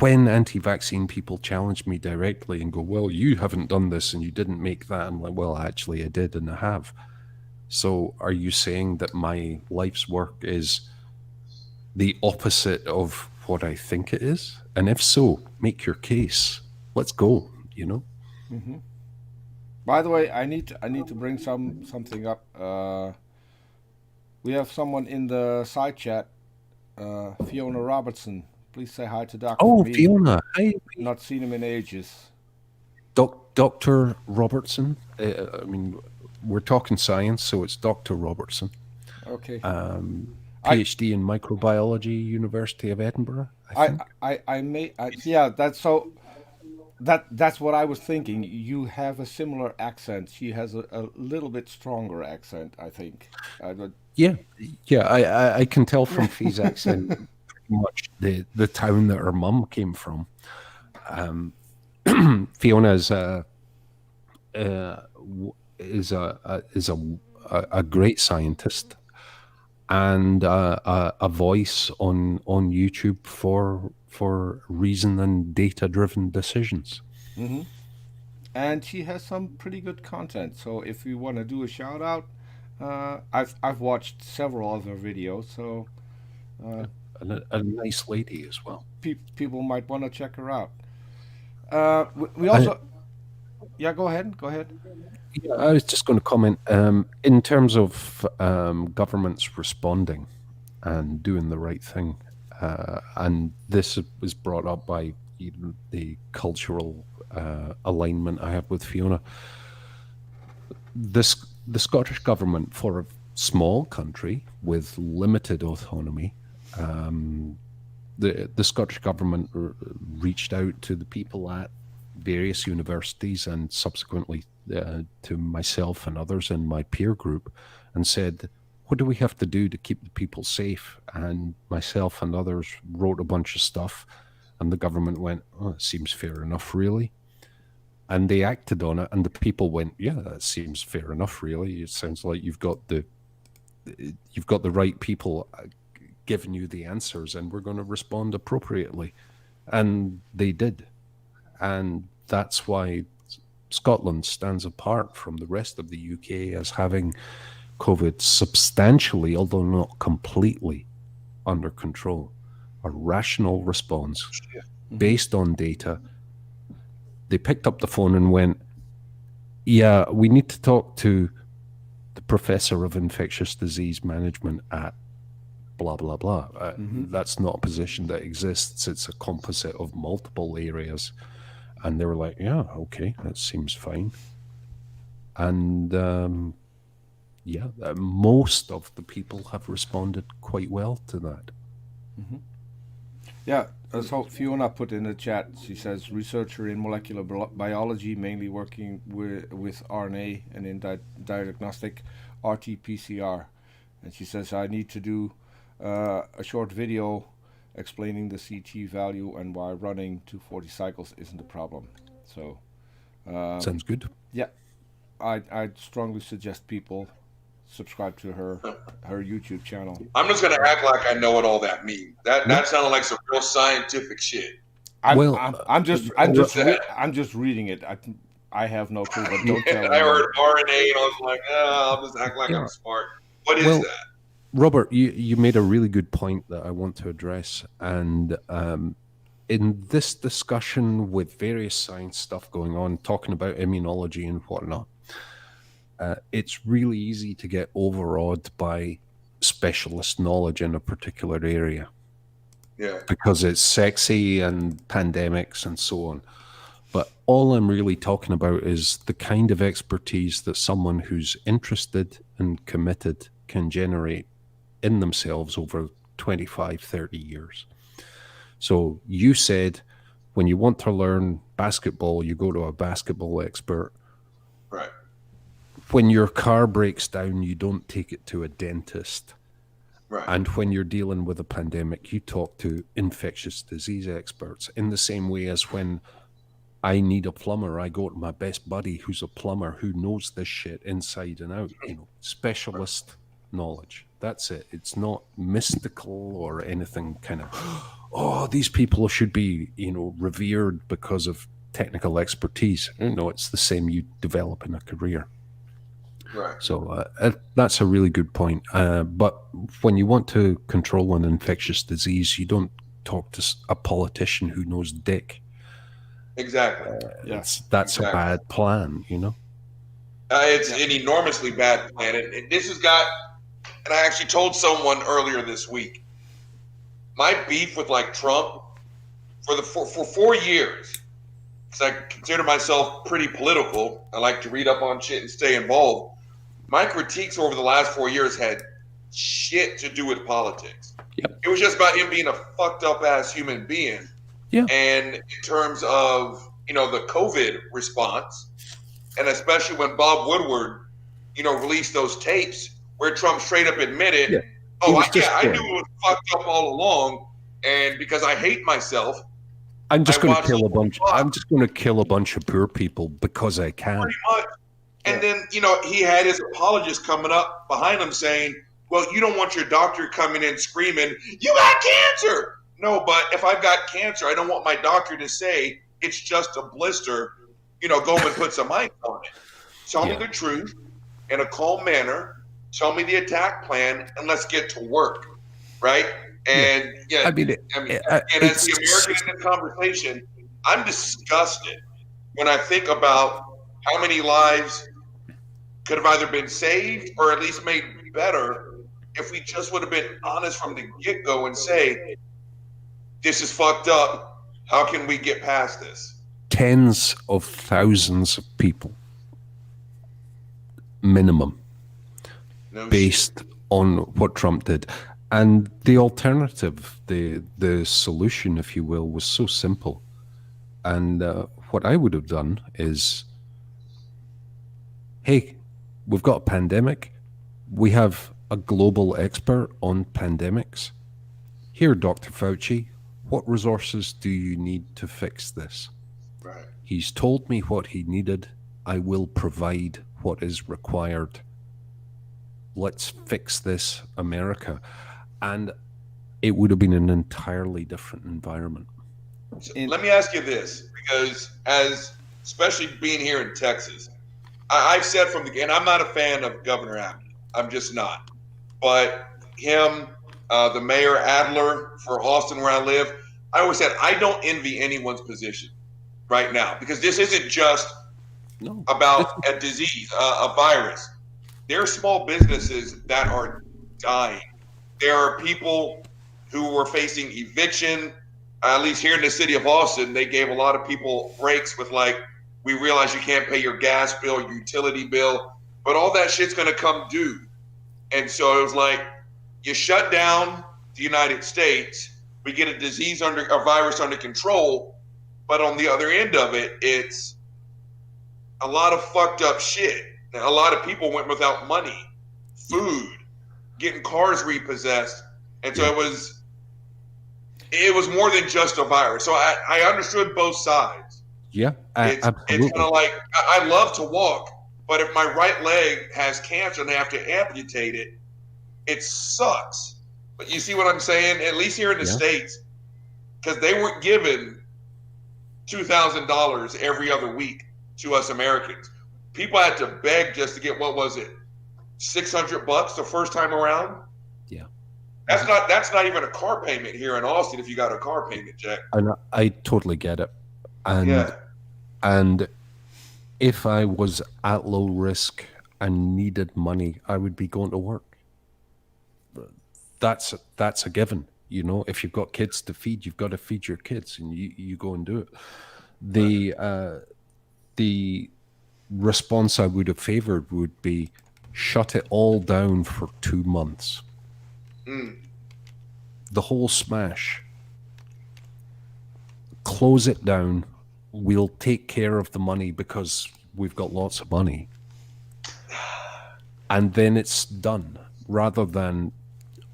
when anti-vaccine people challenge me directly and go, well, you haven't done this and you didn't make that, I'm like, well, actually I did and I have. So are you saying that my life's work is the opposite of what I think it is? And if so, make your case. Let's go, you know? Mm-hmm. By the way, I need to bring something up. We have someone in the side chat, Fiona Robertson. Please say hi to Dr. Oh, Me. Fiona. Hi. Not seen him in ages. Dr. Robertson. I mean, we're talking science, so it's Dr. Robertson. Okay. PhD in microbiology, University of Edinburgh. Yeah. That's what I was thinking. You have a similar accent. She has a little bit stronger accent, I think. Yeah. I can tell from Fee's accent pretty much the town that her mum came from. Fiona is a great scientist and a voice on YouTube for reason and data-driven decisions. Mm-hmm. And she has some pretty good content. So if you want to do a shout out, I've watched several of her videos. So a nice lady as well. People might want to check her out. We also, yeah, go ahead. Yeah, I was just going to comment in terms of governments responding and doing the right thing. And this was brought up by the cultural alignment I have with Fiona. The Scottish government, for a small country with limited autonomy, the Scottish government reached out to the people at various universities and subsequently to myself and others in my peer group and said, what do we have to do to keep the people safe? And myself and others wrote a bunch of stuff, and the government went, oh, it seems fair enough, really. And they acted on it, and the people went, yeah, that seems fair enough, really. It sounds like you've got the right people giving you the answers, and we're going to respond appropriately. And they did. And that's why Scotland stands apart from the rest of the UK as having COVID substantially, although not completely, under control. A rational response based on data. They picked up the phone and went, yeah, we need to talk to the professor of infectious disease management at blah, blah, blah. That's not a position that exists. It's a composite of multiple areas. And they were like, yeah, okay, that seems fine. And most of the people have responded quite well to that. Yeah, so Fiona put in the chat, she says, researcher in molecular biology, mainly working with RNA and in diagnostic RT-PCR. And she says, I need to do a short video explaining the CT value and why running 240 cycles isn't a problem. So sounds good. Yeah, I'd strongly suggest people subscribe to her YouTube channel. I'm just gonna act like I know what all that means. That sounded like some real scientific shit. I'm just reading it. I have no clue, but don't tell me. I heard RNA and I was like, I'll just act like I'm smart. What is that? Robert, you made a really good point that I want to address. And in this discussion with various science stuff going on, talking about immunology and whatnot, it's really easy to get overawed by specialist knowledge in a particular area. Yeah. Because it's sexy and pandemics and so on. But all I'm really talking about is the kind of expertise that someone who's interested and committed can generate in themselves over 25, 30 years. So you said when you want to learn basketball, you go to a basketball expert. Right. When your car breaks down, you don't take it to a dentist. Right. And when you're dealing with a pandemic, you talk to infectious disease experts in the same way as when I need a plumber, I go to my best buddy who's a plumber who knows this shit inside and out, specialist knowledge. That's it. It's not mystical or anything kind of, these people should be, revered because of technical expertise. It's the same you develop in a career. Right. So that's a really good point. But when you want to control an infectious disease, you don't talk to a politician who knows dick. Exactly. That's a bad plan, It's an enormously bad plan. And this has got, and I actually told someone earlier this week, my beef with Trump for 4 years, because I consider myself pretty political. I like to read up on shit and stay involved. My critiques over the last 4 years had shit to do with politics. Yep. It was just about him being a fucked up ass human being. Yeah. And in terms of, the COVID response, and especially when Bob Woodward, released those tapes where Trump straight up admitted, I knew it was fucked up all along, and because I hate myself, I'm just going to kill a bunch of poor people because I can. Pretty much. And then, he had his apologist coming up behind him saying, well, you don't want your doctor coming in screaming, you got cancer. No, but if I've got cancer, I don't want my doctor to say it's just a blister, go and put some ice on it. Tell me the truth in a calm manner. Tell me the attack plan, and let's get to work, right? And as the American in the conversation, I'm disgusted when I think about how many lives could have either been saved or at least made better if we just would have been honest from the get-go and say, this is fucked up. How can we get past this? Tens of thousands of people, minimum, based on what Trump did. And the alternative, the solution, if you will, was so simple. And what I would have done is, hey, we've got a pandemic. We have a global expert on pandemics. Here, Dr. Fauci, what resources do you need to fix this? Right. He's told me what he needed. I will provide what is required. Let's fix this, America. And it would have been an entirely different environment. So let me ask you this, because especially being here in Texas, I've said from the beginning, I'm not a fan of Governor Abbott. I'm just not. But him, the mayor Adler for Austin, where I live, I always said I don't envy anyone's position right now, because this isn't just about a disease, a virus. There are small businesses that are dying. There are people who were facing eviction. At least here in the city of Austin, they gave a lot of people breaks with like, we realize you can't pay your gas bill, your utility bill, but all that shit's going to come due. And so it was like, you shut down the United States, we get a virus under control, but on the other end of it, it's a lot of fucked up shit. A lot of people went without money, food, getting cars repossessed. And so it was more than just a virus. So I understood both sides. Yeah, absolutely. It's kind of like, I love to walk, but if my right leg has cancer and they have to amputate it, it sucks. But you see what I'm saying? At least here in the States, because they weren't given $2,000 every other week to us Americans. People had to beg just to get, what was it, $600 the first time around? Yeah. That's not even a car payment here in Austin if you got a car payment, Jack. And I totally get it. And if I was at low risk and needed money, I would be going to work. That's a given. You know, if you've got kids to feed, you've got to feed your kids, and you go and do it. The response I would have favored would be shut it all down for 2 months. The whole smash. Close it down. We'll take care of the money because we've got lots of money. And then it's done, rather than,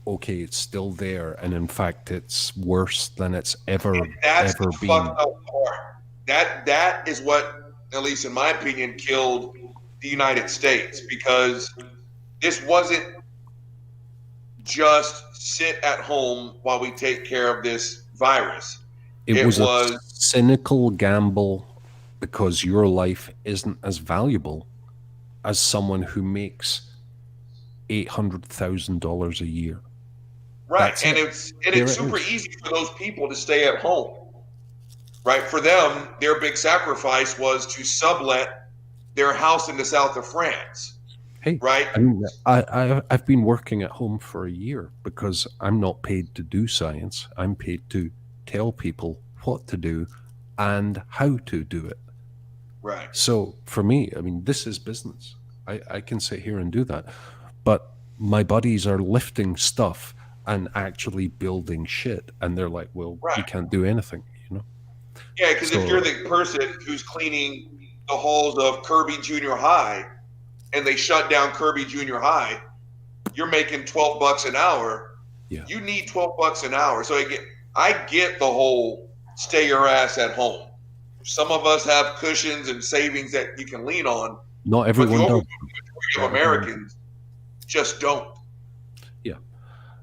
okay, it's still there, and in fact, it's worse than it's ever been. Fucked up part. That is what, at least in my opinion, killed the United States, because this wasn't just sit at home while we take care of this virus. It was a cynical gamble because your life isn't as valuable as someone who makes $800,000 a year. Right, it's super easy for those people to stay at home. Right, for them, their big sacrifice was to sublet their house in the south of France. Hey, right? I mean, I've been working at home for a year because I'm not paid to do science. I'm paid to tell people what to do and how to do it. Right. So for me, I mean, this is business. I can sit here and do that. But my buddies are lifting stuff and actually building shit. And they're like, well, you can't do anything, you know? Yeah, because if you're the person who's cleaning the halls of Kirby Junior High and they shut down Kirby Junior High, you're making $12 an hour. Yeah. You need $12 an hour. So I get the whole stay your ass at home. Some of us have cushions and savings that you can lean on. Not everyone does. The majority of Americans just don't. Yeah.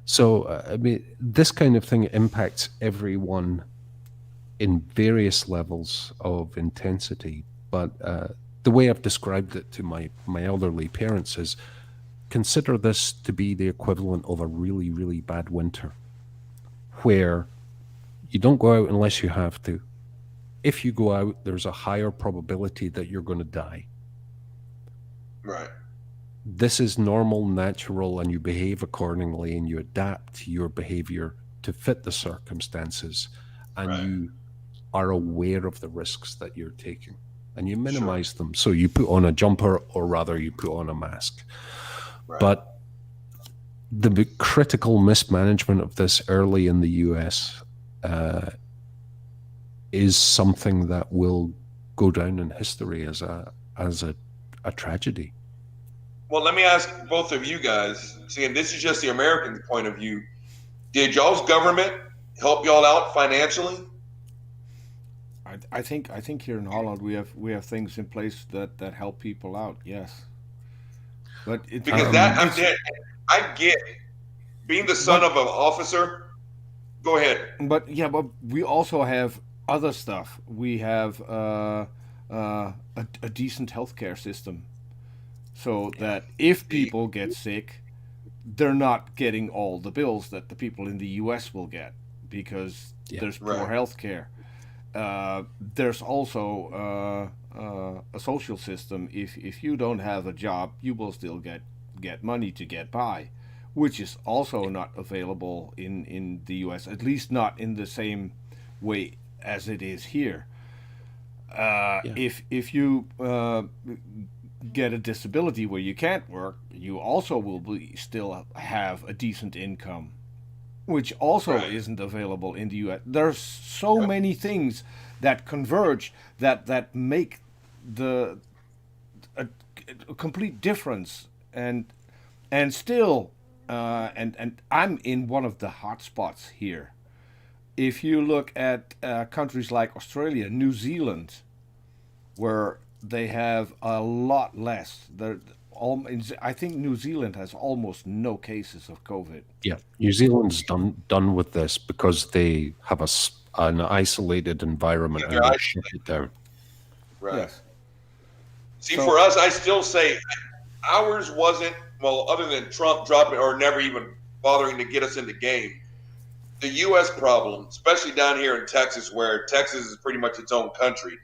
So, I mean, this kind of thing impacts everyone in various levels of intensity. But the way I've described it to my elderly parents is, consider this to be the equivalent of a really, really bad winter where you don't go out unless you have to. If you go out, there's a higher probability that you're going to die. Right. This is normal, natural, and you behave accordingly, and you adapt your behavior to fit the circumstances, and you are aware of the risks that you're taking, and you minimize them. So you put on a jumper, or rather you put on a mask. Right. But the critical mismanagement of this early in the US is something that will go down in history as a tragedy. Well, let me ask both of you guys. See, and this is just the American point of view. Did y'all's government help y'all out financially? I think here in Holland we have things in place that help people out. Yes, but because I get being the son of an officer. Go ahead. But yeah, but we also have other stuff. We have a decent healthcare system, so that if people get sick, they're not getting all the bills that the people in the U.S. will get because there's poor healthcare. There's also a social system. If you don't have a job, you will still get money to get by, which is also not available in the U.S., at least not in the same way as it is here. If you get a disability where you can't work, you also will still have a decent income, which also isn't available in the U.S. There's so many things that converge that make a complete difference, and still, and I'm in one of the hot spots here. If you look at countries like Australia, New Zealand, where they have a lot less. I think New Zealand has almost no cases of COVID. Yeah, New Zealand's done with this because they have an isolated environment and they shut it down. Right. Yes. See, for us, I still say ours wasn't, well, other than Trump dropping or never even bothering to get us in the game. The U.S. problem, especially down here in Texas, where Texas is pretty much its own country,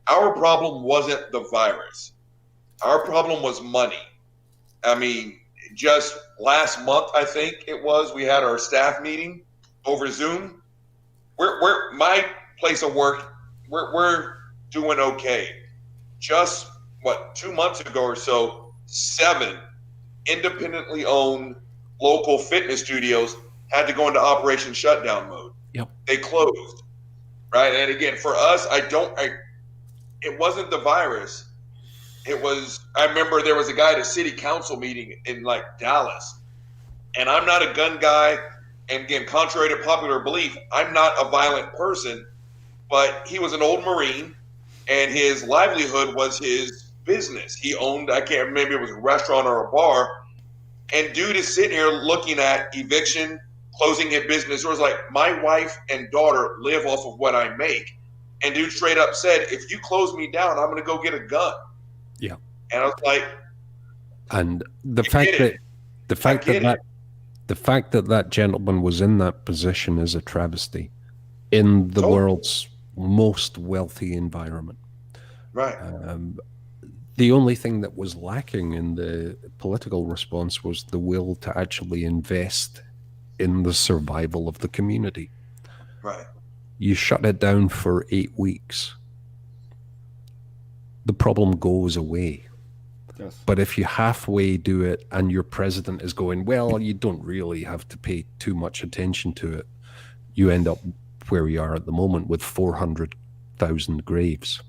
our problem wasn't the virus. Our problem was money. I mean, just last month, I think it was, we had our staff meeting over Zoom. We're my place of work, we're doing okay. Just, 2 months ago or so, 7 independently owned local fitness studios had to go into operation shutdown mode. Yep. They closed, right? And again, for us, it wasn't the virus. It was, I remember there was a guy at a city council meeting in like Dallas, and I'm not a gun guy. And again, contrary to popular belief, I'm not a violent person, but he was an old Marine and his livelihood was his business. He owned, I can't remember, maybe it was a restaurant or a bar. And dude is sitting here looking at eviction, closing his business. It was like, my wife and daughter live off of what I make. And dude straight up said, if you close me down, I'm going to go get a gun. Yeah. And I was like, and the fact that that gentleman was in that position is a travesty in the world's most wealthy environment. Right. The only thing that was lacking in the political response was the will to actually invest in the survival of the community. Right. You shut it down for 8 weeks, the problem goes away. Yes. But if you halfway do it and your president is going, well, you don't really have to pay too much attention to it, you end up where we are at the moment with 400,000 graves.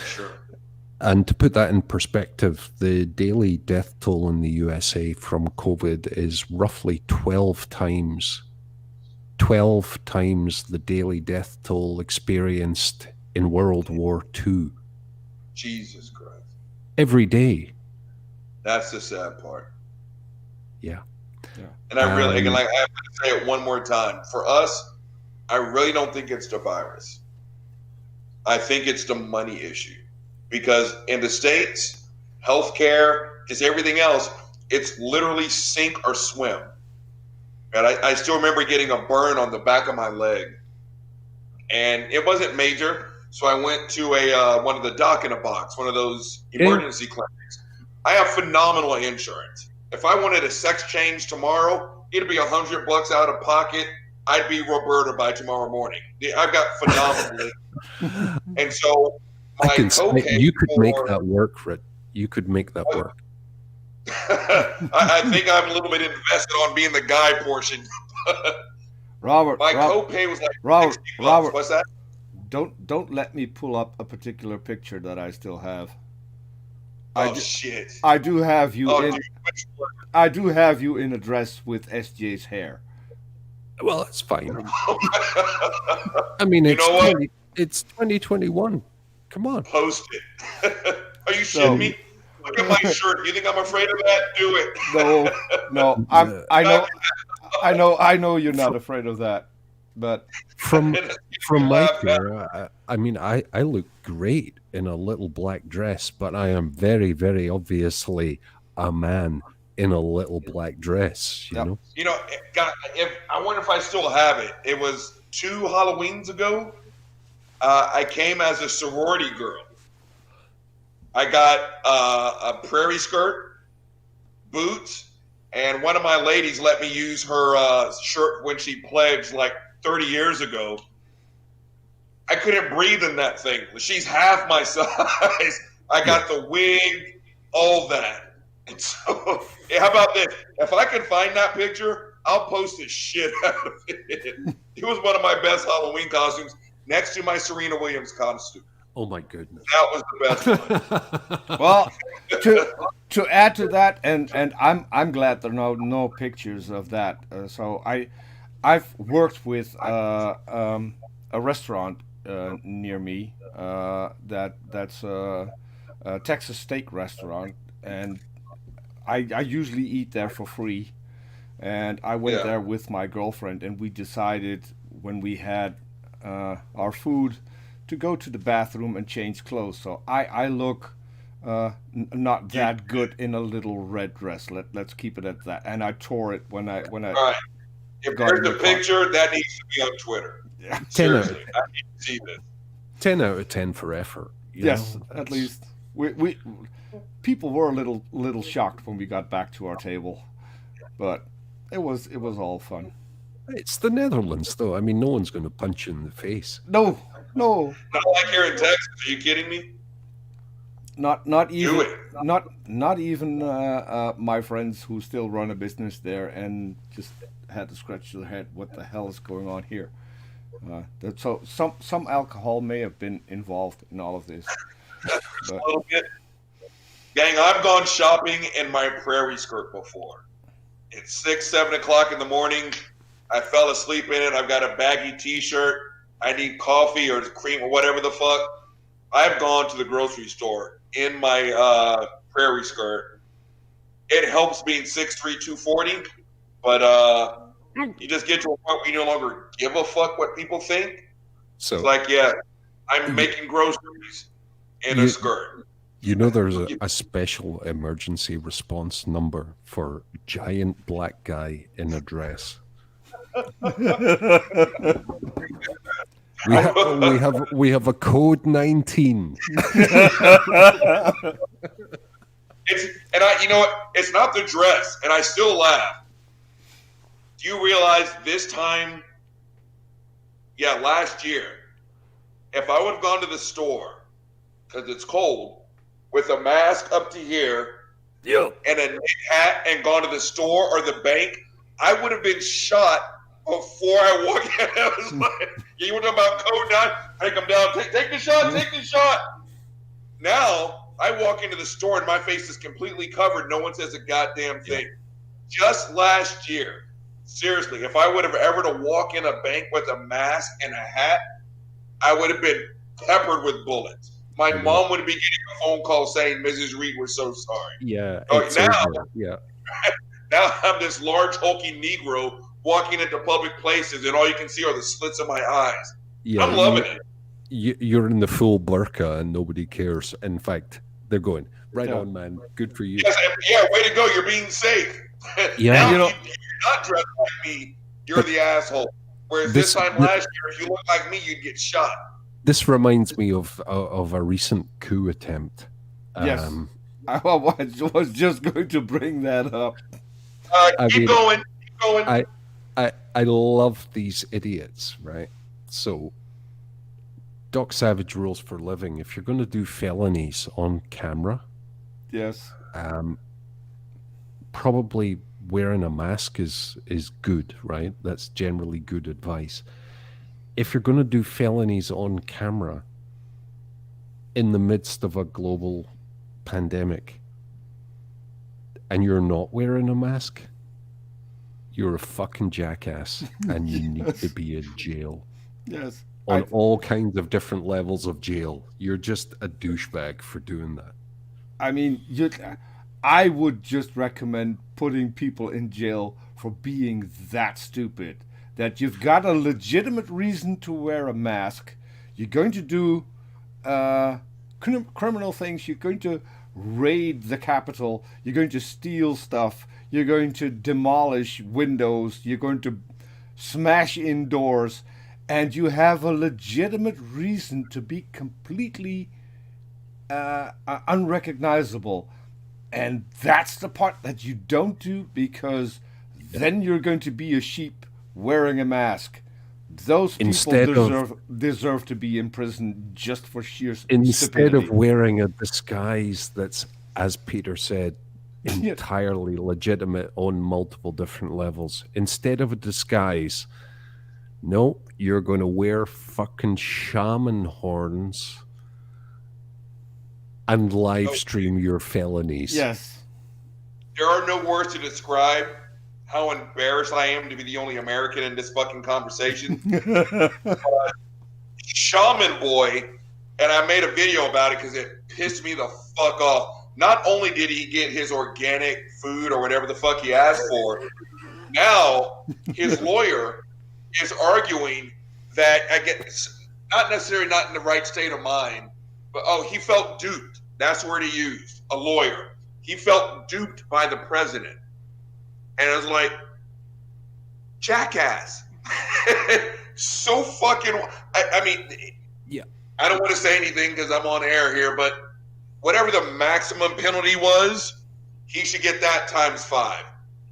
Sure. And to put that in perspective, the daily death toll in the USA from COVID is roughly 12 times the daily death toll experienced in World War II. Jesus Christ. Every day. That's the sad part. Yeah. And I really, again, like I have to say it one more time. For us, I really don't think it's the virus. I think it's the money issue. Because in the States, healthcare, just everything else, it's literally sink or swim. And I still remember getting a burn on the back of my leg. And it wasn't major. So I went to one of the doc in a box, one of those emergency clinics. I have phenomenal insurance. If I wanted a sex change tomorrow, it'd be $100 out of pocket. I'd be Roberta by tomorrow morning. I've got phenomenal. And so my copay, you could make that work, Rit. You could make that work. I think I'm a little bit invested on being the guy portion. Robert, My copay was like Robert, 60 bucks. Robert, What's that? don't let me pull up a particular picture that I still have. Oh shit! I do have you Oh, in. dude, I do have you in a dress with SJ's hair. Well, that's fine. I mean, You it's know what? it's 2021. Come on. Post it. Are you So- shitting me? Look at my shirt. You think I'm afraid of that? Do it. No, I know you're not afraid of that, but From my Laugh at- chair, I mean, I look great in a little black dress, but I am very, very obviously a man in a little black dress. You Yep. know. You know, God, I wonder if I still have it. It was 2 Halloweens ago. I came as a sorority girl. I got a prairie skirt, boots, and one of my ladies let me use her shirt when she pledged like 30 years ago. I couldn't breathe in that thing. She's half my size. I got the wig, all that. And so, how about this? If I can find that picture, I'll post the shit out of it. It was one of my best Halloween costumes, next to my Serena Williams costume. Oh my goodness. That was the best one. well, to add to that, and I'm glad there are no pictures of that. So I've worked with a restaurant near me that's a Texas steak restaurant, and I usually eat there for free. And I went Yeah. there with my girlfriend, and we decided when we had our food to go to the bathroom and change clothes. So I look not that good in a little red dress. Let's keep it at that. And I tore it when I All right. If Got there's a your picture, that needs to be on Twitter. yeah. 10 out, Seriously, I need to see this. 10 out of 10 for effort. you Yes, know? at That's- least we people were a little shocked when we got back to our table, but it was all fun. It's the Netherlands, though. I mean, no one's going to punch you in the face. No, Not like here in Texas. Are you kidding me? not even Do it. not even my friends who still run a business there and just had to scratch their head. What the hell is going on here? So some alcohol may have been involved in all of this. Just a little bit. Gang, I've gone shopping in my prairie skirt before. It's 6, 7 o'clock in the morning. I fell asleep in it. I've got a baggy T-shirt. I need coffee or cream or whatever the fuck. I've gone to the grocery store in my prairie skirt. It helps being 6'3", 240, but you just get to a point where you no longer give a fuck what people think. So, It's like, yeah, I'm making groceries in a You- skirt. you know, there's a special emergency response number for giant black guy in a dress. We have a code 19. You know what? It's not the dress, and I still laugh. Do you realize this time? Yeah, last year, if I would have gone to the store because it's cold with a mask up to here and a knit hat and gone to the store or the bank, I would have been shot before I walked in. I was like, you want to talk about code 9? Take them down. Take the shot. Take the shot. Now, I walk into the store and my face is completely covered. No one says a goddamn thing. Just last year, seriously, if I would have ever to walk in a bank with a mask and a hat, I would have been peppered with bullets. My mom would be getting a phone call saying, Mrs. Reed, we're so sorry. Yeah. Oh, it's now- over. Yeah. Now I'm this large, hulking Negro walking into public places, and all you can see are the slits of my eyes. Yeah. I'm loving it. You're in the full burqa and nobody cares. In fact, they're going, right Yeah. on, man. Good for you. Yes, yeah, way to go. You're being safe. Yeah. Now, You know- if you're not dressed like me, you're the asshole. Whereas This- this time last year, if you look like me, you'd get shot. This reminds me of a recent coup attempt. Yes. I was just going to bring that up. I Keep mean, going. Keep going. I love these idiots, right? So, Doc Savage rules for living. If you're going to do felonies on camera, Yes. probably wearing a mask is good, right? That's generally good advice. If you're going to do felonies on camera in the midst of a global pandemic and you're not wearing a mask, you're a fucking jackass and you need to be in jail. Yes. On all kinds of different levels of jail. You're just a douchebag for doing that. I mean, I would just recommend putting people in jail for being that stupid. That you've got a legitimate reason to wear a mask. You're going to do criminal things. You're going to raid the Capitol. You're going to steal stuff. You're going to demolish windows. You're going to smash in doors. And you have a legitimate reason to be completely unrecognizable. And that's the part that you don't do, because then you're going to be a sheep wearing a mask. Those people deserve to be in prison just for sheer instead stupidity. of wearing a disguise that's, as Peter said, entirely legitimate on multiple different levels. Instead of a disguise, no, you're going to wear fucking shaman horns and live stream your felonies. Yes. There are no words to describe how embarrassed I am to be the only American in this fucking conversation. Shaman boy, and I made a video about it because it pissed me the fuck off. Not only did he get his organic food or whatever the fuck he asked for, now his lawyer is arguing that, I guess, not necessarily not in the right state of mind, but he felt duped. That's the word he used, a lawyer. He felt duped by the president. And I was like, jackass. So fucking, I mean, yeah. I don't want to say anything because I'm on air here, but whatever the maximum penalty was, he should get that times 5.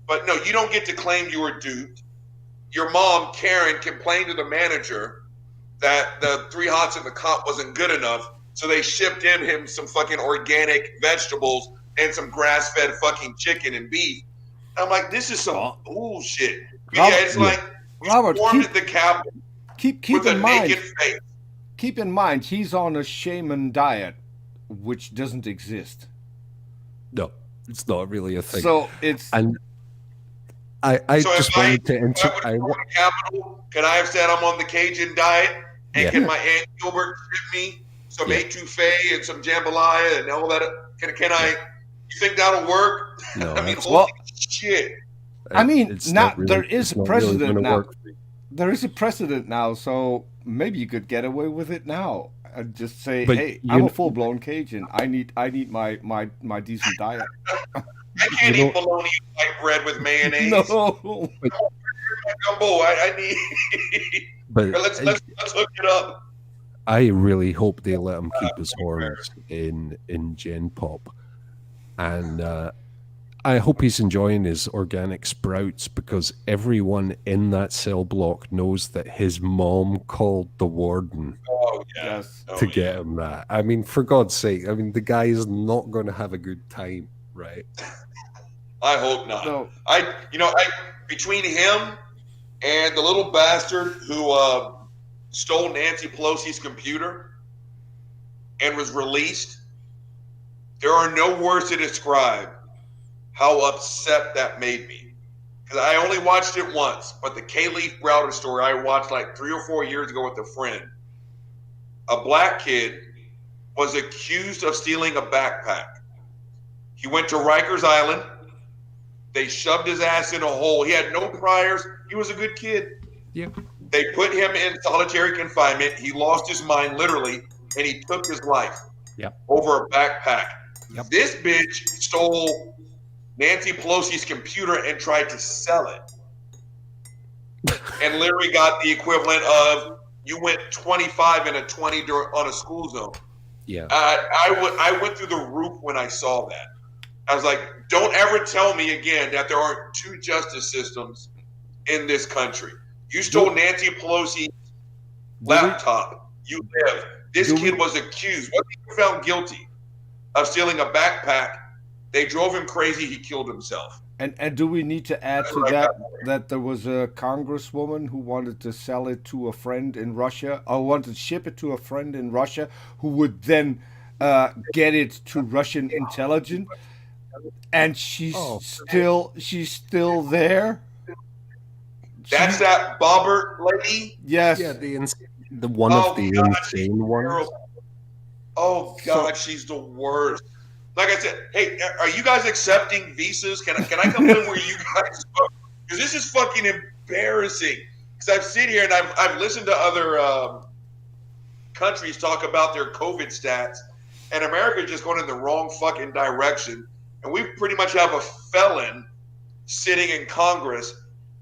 But no, you don't get to claim you were duped. Your mom, Karen, complained to the manager that the 3 Hots in the Cop wasn't good enough, so they shipped him some fucking organic vegetables and some grass-fed fucking chicken and beef. I'm like, this is some bullshit. Robert, yeah, it's like Robert, formed at the Capitol keep with in a mind. naked face. Keep in mind, he's on a shaman diet, which doesn't exist. No, it's not really a thing. So it's and I so just wanted to enter. Capitol, can I have said I'm on the Cajun diet? And can my Aunt Gilbert ship me some etouffee and some jambalaya and all that? Can I? You think that'll work? No, I mean, holy shit. I mean, now really, there is a precedent really now. There is a precedent now, so maybe you could get away with it now. And just say, hey, I'm a full-blown Cajun. I need my decent diet. I can't eat bologna and white bread with mayonnaise. No. Gumbo, I need. But let's hook it up. I really hope they let him keep his horns in Gen Pop, and I hope he's enjoying his organic sprouts, because everyone in that cell block knows that his mom called the warden to get him that. I mean, for God's sake, I mean, the guy is not going to have a good time, right? I hope not. No. Between him and the little bastard who stole Nancy Pelosi's computer and was released, there are no words to describe how upset that made me. Because I only watched it once, but the K-Leaf Browder story I watched like 3 or 4 years ago with a friend. A black kid was accused of stealing a backpack. He went to Rikers Island. They shoved his ass in a hole. He had no priors. He was a good kid. Yeah. They put him in solitary confinement. He lost his mind literally, and he took his life over a backpack. Yep. This bitch stole Nancy Pelosi's computer and tried to sell it. And literally got the equivalent of, you went 25 and a 20 on a school zone. Yeah. I went through the roof when I saw that. I was like, don't ever tell me again that there aren't 2 justice systems in this country. You stole Nancy Pelosi's laptop. You live. This kid was accused. What if he found guilty of stealing a backpack? They drove him crazy. He killed himself. And do we need to add to Like that that there was a congresswoman who wanted to sell it to a friend in Russia, or wanted to ship it to a friend in Russia, who would then get it to Russian intelligence, and Oh, she's still there. that's She that Bobbert lady. yeah, yes. the one of Oh the God, she's insane ones. terrible. Oh So God, she's the worst. Like I said, hey, are you guys accepting visas? Can I come in where you guys go? Because this is fucking embarrassing. Because I've sit here and I've listened to other countries talk about their COVID stats, and America just going in the wrong fucking direction. And we pretty much have a felon sitting in Congress,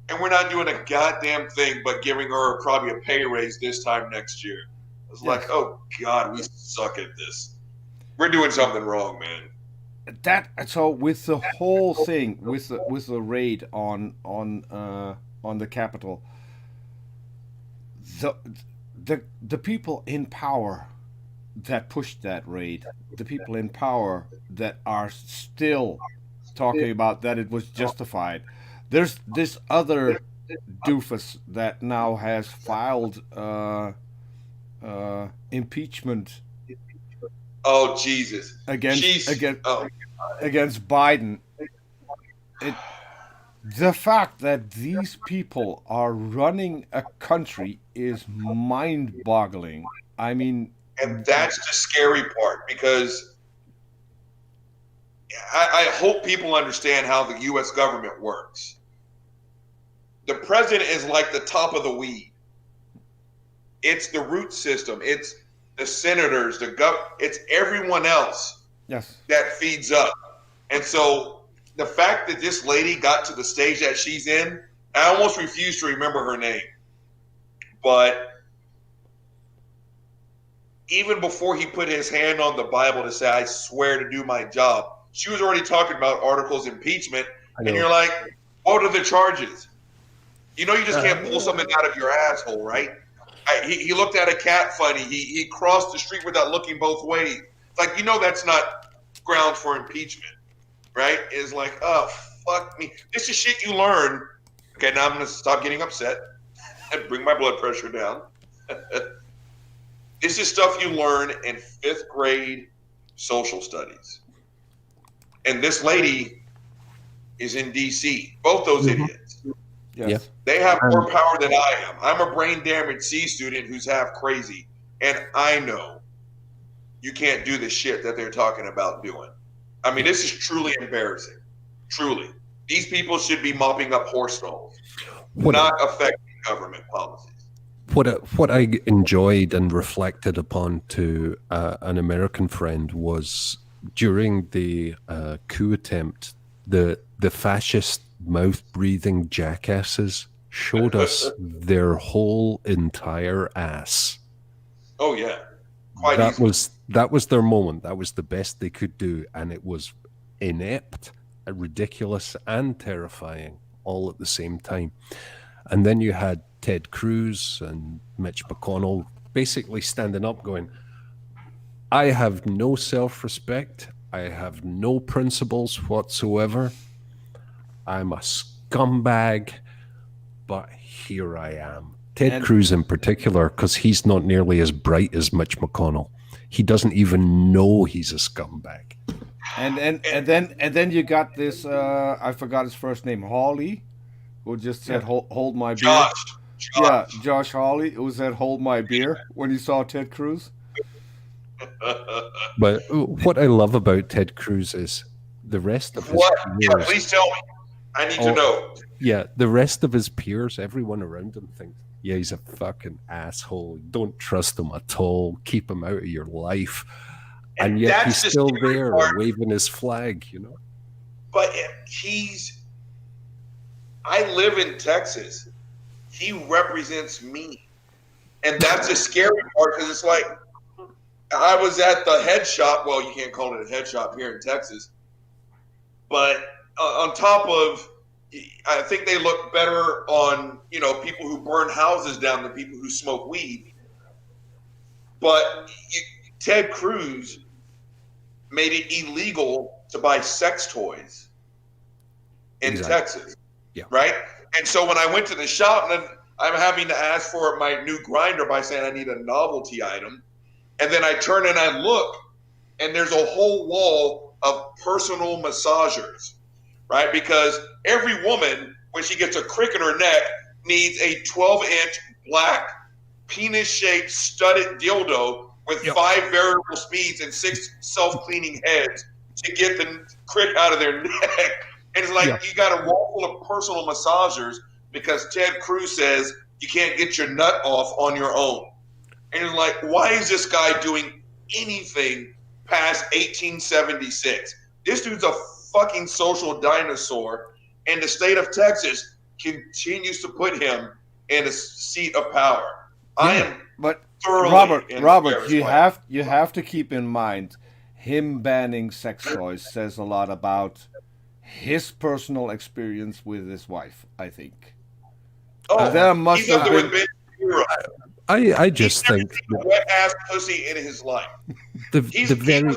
and we're not doing a goddamn thing but giving her probably a pay raise this time next year. It's like, yes, oh God, we suck at this. We're doing something wrong, man. that so with the whole thing with the raid on the Capitol, the the people in power that pushed that raid, the people in power that are still talking about that it was justified. There's this other doofus that now has filed impeachment Oh Jesus, against she's against oh against Biden. It The fact that these people are running a country is mind-boggling. I mean, and that's the scary part because I hope people understand how the U.S. government works. The president is like the top of the weed. It's the root system. It's the senators, it's everyone else yes, that feeds up. And so the fact that this lady got to the stage that she's in, I almost refuse to remember her name. But even before he put his hand on the Bible to say, I swear to do my job, she was already talking about articles of impeachment. I And know. you're like, what are the charges? You know, you just can't pull something out of your asshole, right? He looked at a cat funny. He crossed the street without looking both ways. Like, you know, that's not grounds for impeachment, right? It's like, oh, fuck me. This is shit you learn. Okay, now I'm going to stop getting upset and bring my blood pressure down. This is stuff you learn in 5th grade social studies. And this lady is in D.C. Both those idiots. yes. Yeah. They have more power than I am. I'm a brain damaged C student who's half crazy. And I know you can't do the shit that they're talking about doing. I mean, this is truly embarrassing. Truly. These people should be mopping up horse stalls, What not affecting government policies. what I enjoyed and reflected upon to an American friend was during the coup attempt, the fascist mouth breathing jackasses showed us their whole entire ass. Oh, yeah. Quite That easily. was their moment. That was the best they could do, and it was inept, ridiculous, and terrifying all at the same time. And then you had Ted Cruz and Mitch McConnell basically standing up going, I have no self-respect. I have no principles whatsoever. I'm a scumbag, but here I am. Ted And Cruz in particular, because he's not nearly as bright as Mitch McConnell. He doesn't even know he's a scumbag. and then you got this I forgot his first name, Hawley, who just said hold my beer. Yeah, Josh. Josh Hawley, who said hold my beer when he saw Ted Cruz. But what I love about Ted Cruz is the rest of his What? Yeah, peers. please tell me. I need to Oh, know. yeah, the rest of his peers, everyone around him thinks, yeah, he's a fucking asshole. Don't trust him at all. Keep him out of your life. And yet that's the he's still scary there part. waving his flag, you know? But I live in Texas. He represents me. And that's the scary part because it's like, I was at the head shop. Well, you can't call it a head shop here in Texas. But on top of, I think they look better on, people who burn houses down than people who smoke weed. But Ted Cruz made it illegal to buy sex toys in Exactly. Texas. Yeah. Right? And so when I went to the shop, and then I'm having to ask for my new grinder by saying I need a novelty item. And then I turn and I look, and there's a whole wall of personal massagers, right? Because every woman, when she gets a crick in her neck, needs a 12-inch black penis-shaped studded dildo with 5 variable speeds and 6 self-cleaning heads to get the crick out of their neck. And it's like you got a wall full of personal massagers because Ted Cruz says you can't get your nut off on your own. And it's like, why is this guy doing anything past 1876? This dude's a fucking social dinosaur, and the state of Texas continues to put him in a seat of power. I am Robert, you have to keep in mind, him banning sex toys says a lot about his personal experience with his wife, I think. There must have been. I just think wet ass pussy in his life. He was never in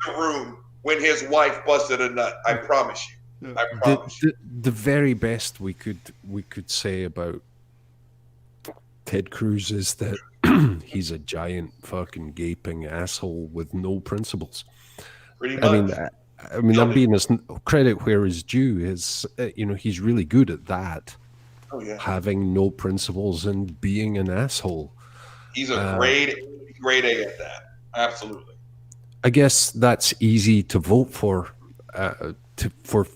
the room when his wife busted a nut. I promise you. I promise you. The very best we could say about Ted Cruz is that he's a giant fucking gaping asshole with no principles. Pretty much. I mean, I'm being as credit where is due. Is he's really good at that. Oh yeah. Having no principles and being an asshole. He's a grade A at that. Absolutely. I guess that's easy to vote for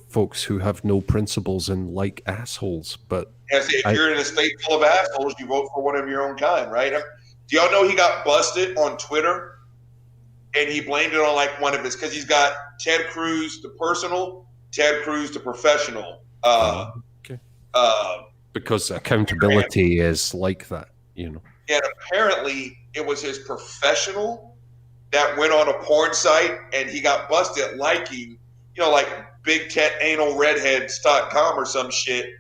folks who have no principles and like assholes. But if you're in a state full of assholes, you vote for one of your own kind, right? Do y'all know he got busted on Twitter? And he blamed it on like one of his, because he's got Ted Cruz the personal, Ted Cruz the professional. Because accountability is like that, And apparently it was his professional that went on a porn site and he got busted liking, like Big Tet Anal Redheads.com or some shit.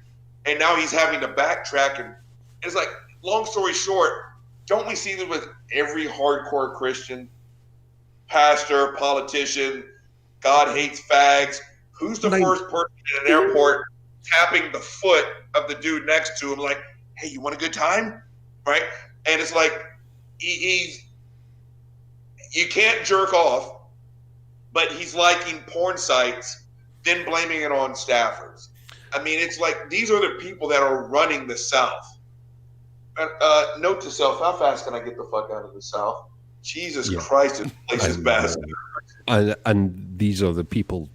And now he's having to backtrack. And it's like, long story short, don't we see this with every hardcore Christian? Pastor, politician, God hates fags. Who's the first person in an airport tapping the foot of the dude next to him like, hey, you want a good time? Right? And it's like, you can't jerk off, but he's liking porn sites, then blaming it on staffers. I mean, it's like, these are the people that are running the South. Note to self, how fast can I get the fuck out of the South? Jesus Christ, this place is bastard. And these are the people,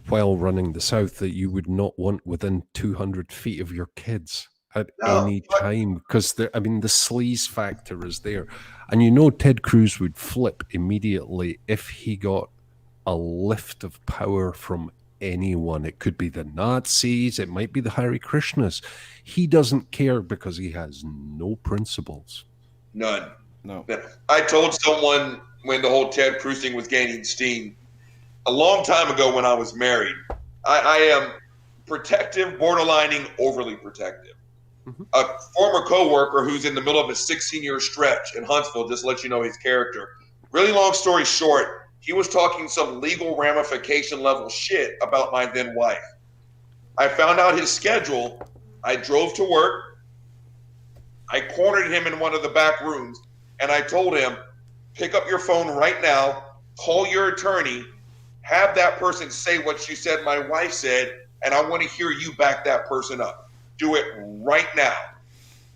while running the South, that you would not want within 200 feet of your kids at any time, because the sleaze factor is there. And Ted Cruz would flip immediately if he got a lift of power from anyone. It could be the Nazis, it might be the Hare Krishnas. He doesn't care because he has no principles. None. No. I told someone when the whole Ted Cruz thing was gaining steam a long time ago when I was married. I am protective, borderlining, overly protective. Mm-hmm. A former coworker who's in the middle of a 16-year stretch in Huntsville, just to let you know his character. Really long story short, he was talking some legal ramification level shit about my then wife. I found out his schedule. I drove to work. I cornered him in one of the back rooms. And I told him, pick up your phone right now, call your attorney, have that person say what you said my wife said, and I want to hear you back that person up. Do it right now.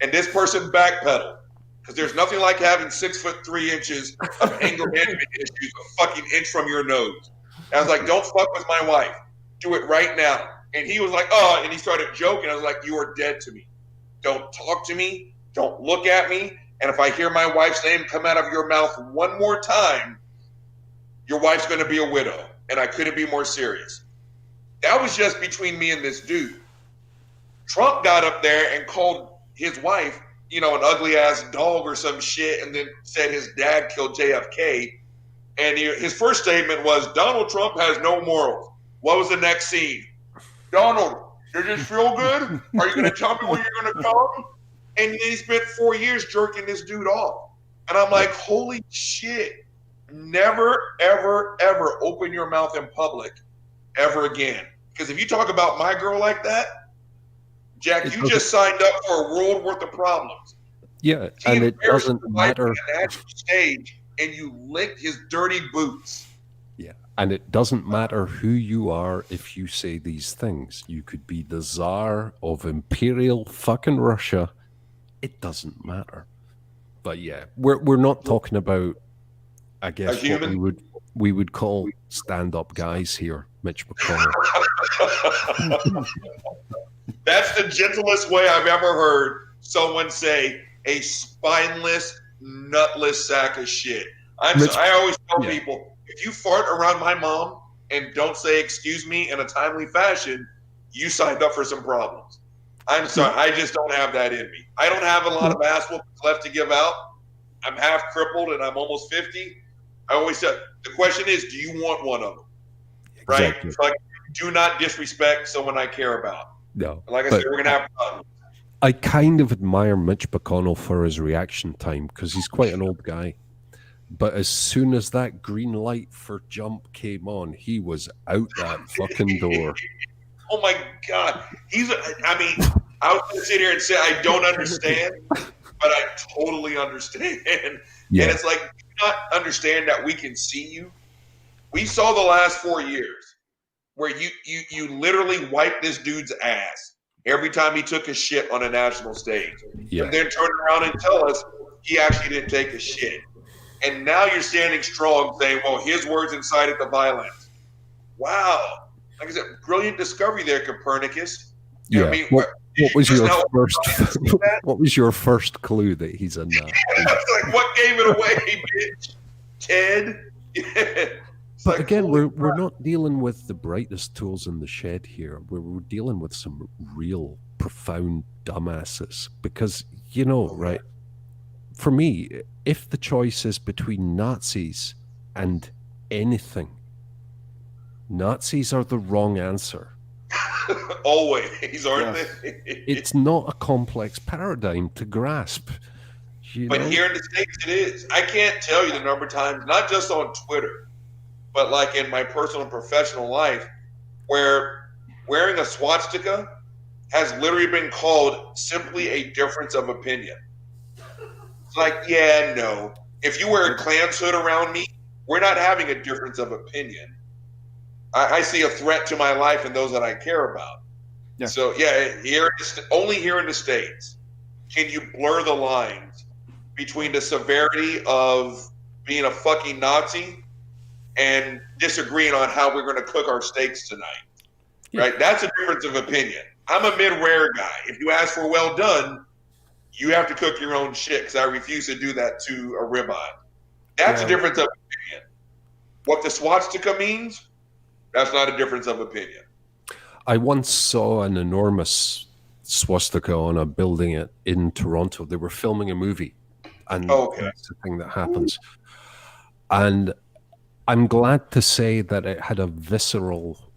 And this person backpedaled, because there's nothing like having 6'3" of anger management issues a fucking inch from your nose. And I was like, don't fuck with my wife. Do it right now. And he was like, oh, and he started joking. I was like, you are dead to me. Don't talk to me. Don't look at me. And if I hear my wife's name come out of your mouth one more time, your wife's going to be a widow. And I couldn't be more serious. That was just between me and this dude. Trump got up there and called his wife, an ugly ass dog or some shit, and then said his dad killed JFK. And his first statement was, Donald Trump has no morals. What was the next scene? Donald, does this feel good? Are you going to tell me when you're going to come? And then he spent 4 years jerking this dude off. And I'm like, holy shit. Never, ever, ever open your mouth in public ever again. Because if you talk about my girl like that, Jack, you doesn't- just signed up for a world worth of problems. Yeah, He and it embarrassed doesn't your wife matter. on the national stage, and you licked his dirty boots. Yeah, and it doesn't matter who you are if you say these things. You could be the Tsar of Imperial fucking Russia. It doesn't matter. But yeah, we're not talking about, I guess, what human? we would call stand-up guys here, Mitch McConnell. That's the gentlest way I've ever heard someone say a spineless, nutless sack of shit. I always tell people, if you fart around my mom and don't say excuse me in a timely fashion, you signed up for some problems. I'm sorry, I just don't have that in me. I don't have a lot of ass whoopings left to give out. I'm half crippled and I'm almost 50. I always said, the question is, do you want one of them? Right? Exactly. Like, do not disrespect someone I care about. No. Like I said, we're going to have problems. I kind of admire Mitch McConnell for his reaction time because he's quite an old guy. But as soon as that green light for jump came on, he was out that fucking door. Oh my God. I was going to sit here and say, I don't understand, but I totally understand. Yeah. And it's like, do you not understand that we can see you? We saw the last 4 years where you literally wiped this dude's ass every time he took a shit on a national stage. Yeah. And then turn around and tell us he actually didn't take a shit. And now you're standing strong saying, well, his words incited the violence. Wow. Like I said, brilliant discovery there, Copernicus. Yeah. I mean, what was your first? that? What was your first clue that he's in that? It's like, what gave it away, bitch? Ted? But like, again, we're not dealing with the brightest tools in the shed here. We're dealing with some real profound dumbasses because, right? For me, if the choice is between Nazis and anything, Nazis are the wrong answer. Always, aren't they? It's not a complex paradigm to grasp. But here in the States, it is. I can't tell you the number of times, not just on Twitter, but like in my personal and professional life, where wearing a swastika has literally been called simply a difference of opinion. It's like, yeah, no. If you wear a Klan's hood around me, we're not having a difference of opinion. I see a threat to my life and those that I care about. Yeah. So, yeah, only here in the States can you blur the lines between the severity of being a fucking Nazi and disagreeing on how we're going to cook our steaks tonight. Yeah. Right? That's a difference of opinion. I'm a mid-rare guy. If you ask for well done, you have to cook your own shit because I refuse to do that to a ribeye. That's a difference of opinion. What the swastika means, that's not a difference of opinion. I once saw an enormous swastika on a building in Toronto. They were filming a movie, and that's the thing that happens. And I'm glad to say that it had a visceral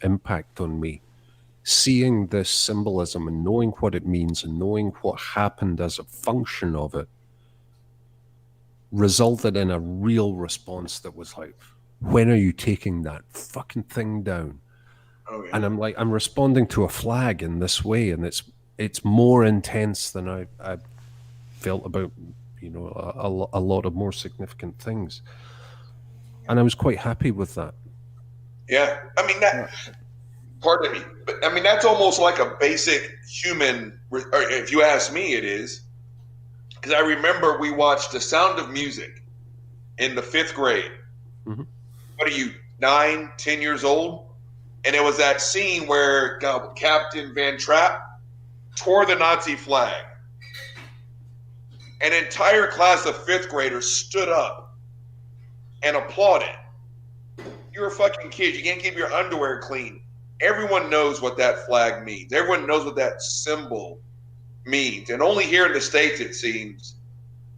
impact on me. Seeing this symbolism and knowing what it means and knowing what happened as a function of it resulted in a real response that was like, when are you taking that fucking thing down? Okay. And I'm responding to a flag in this way, and it's more intense than I felt about a lot of more significant things, and I was quite happy with that. Yeah, I mean that. Pardon me, but I mean that's almost like a basic human. Or if you ask me, it is because I remember we watched The Sound of Music in the 5th grade. Mm-hmm. What are you, 9, 10 years old? And it was that scene where Captain Van Trapp tore the Nazi flag. An entire class of 5th graders stood up and applauded. You're a fucking kid. You can't keep your underwear clean. Everyone knows what that flag means. Everyone knows what that symbol means. And only here in the States, it seems,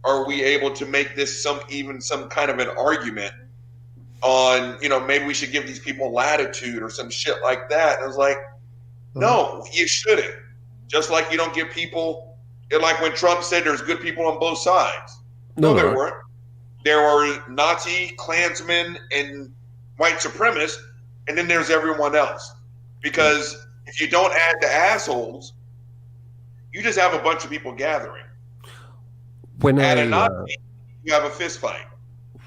are we able to make this some kind of an argument on, maybe we should give these people latitude or some shit like that. And I was like, no, you shouldn't. Just like you don't give people, like when Trump said there's good people on both sides. No, there weren't. There were Nazi, Klansmen, and white supremacists, and then there's everyone else. Because if you don't add the assholes, you just have a bunch of people gathering. Add a Nazi, you have a fist fight.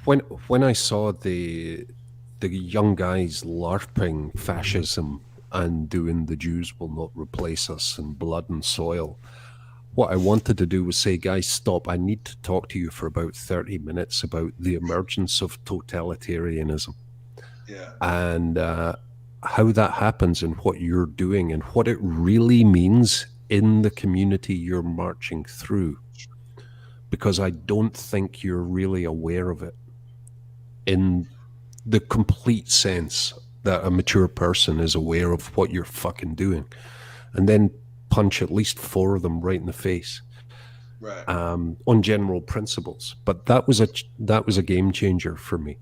When I saw the young guys LARPing fascism and doing the Jews will not replace us and blood and soil, what I wanted to do was say, guys, stop. I need to talk to you for about 30 minutes about the emergence of totalitarianism. Yeah. And how that happens and what you're doing and what it really means in the community you're marching through. Because I don't think you're really aware of it in the complete sense that a mature person is aware of what you're fucking doing. And then punch at least 4 of them right in the face, right? On general principles. But that was a game changer for me,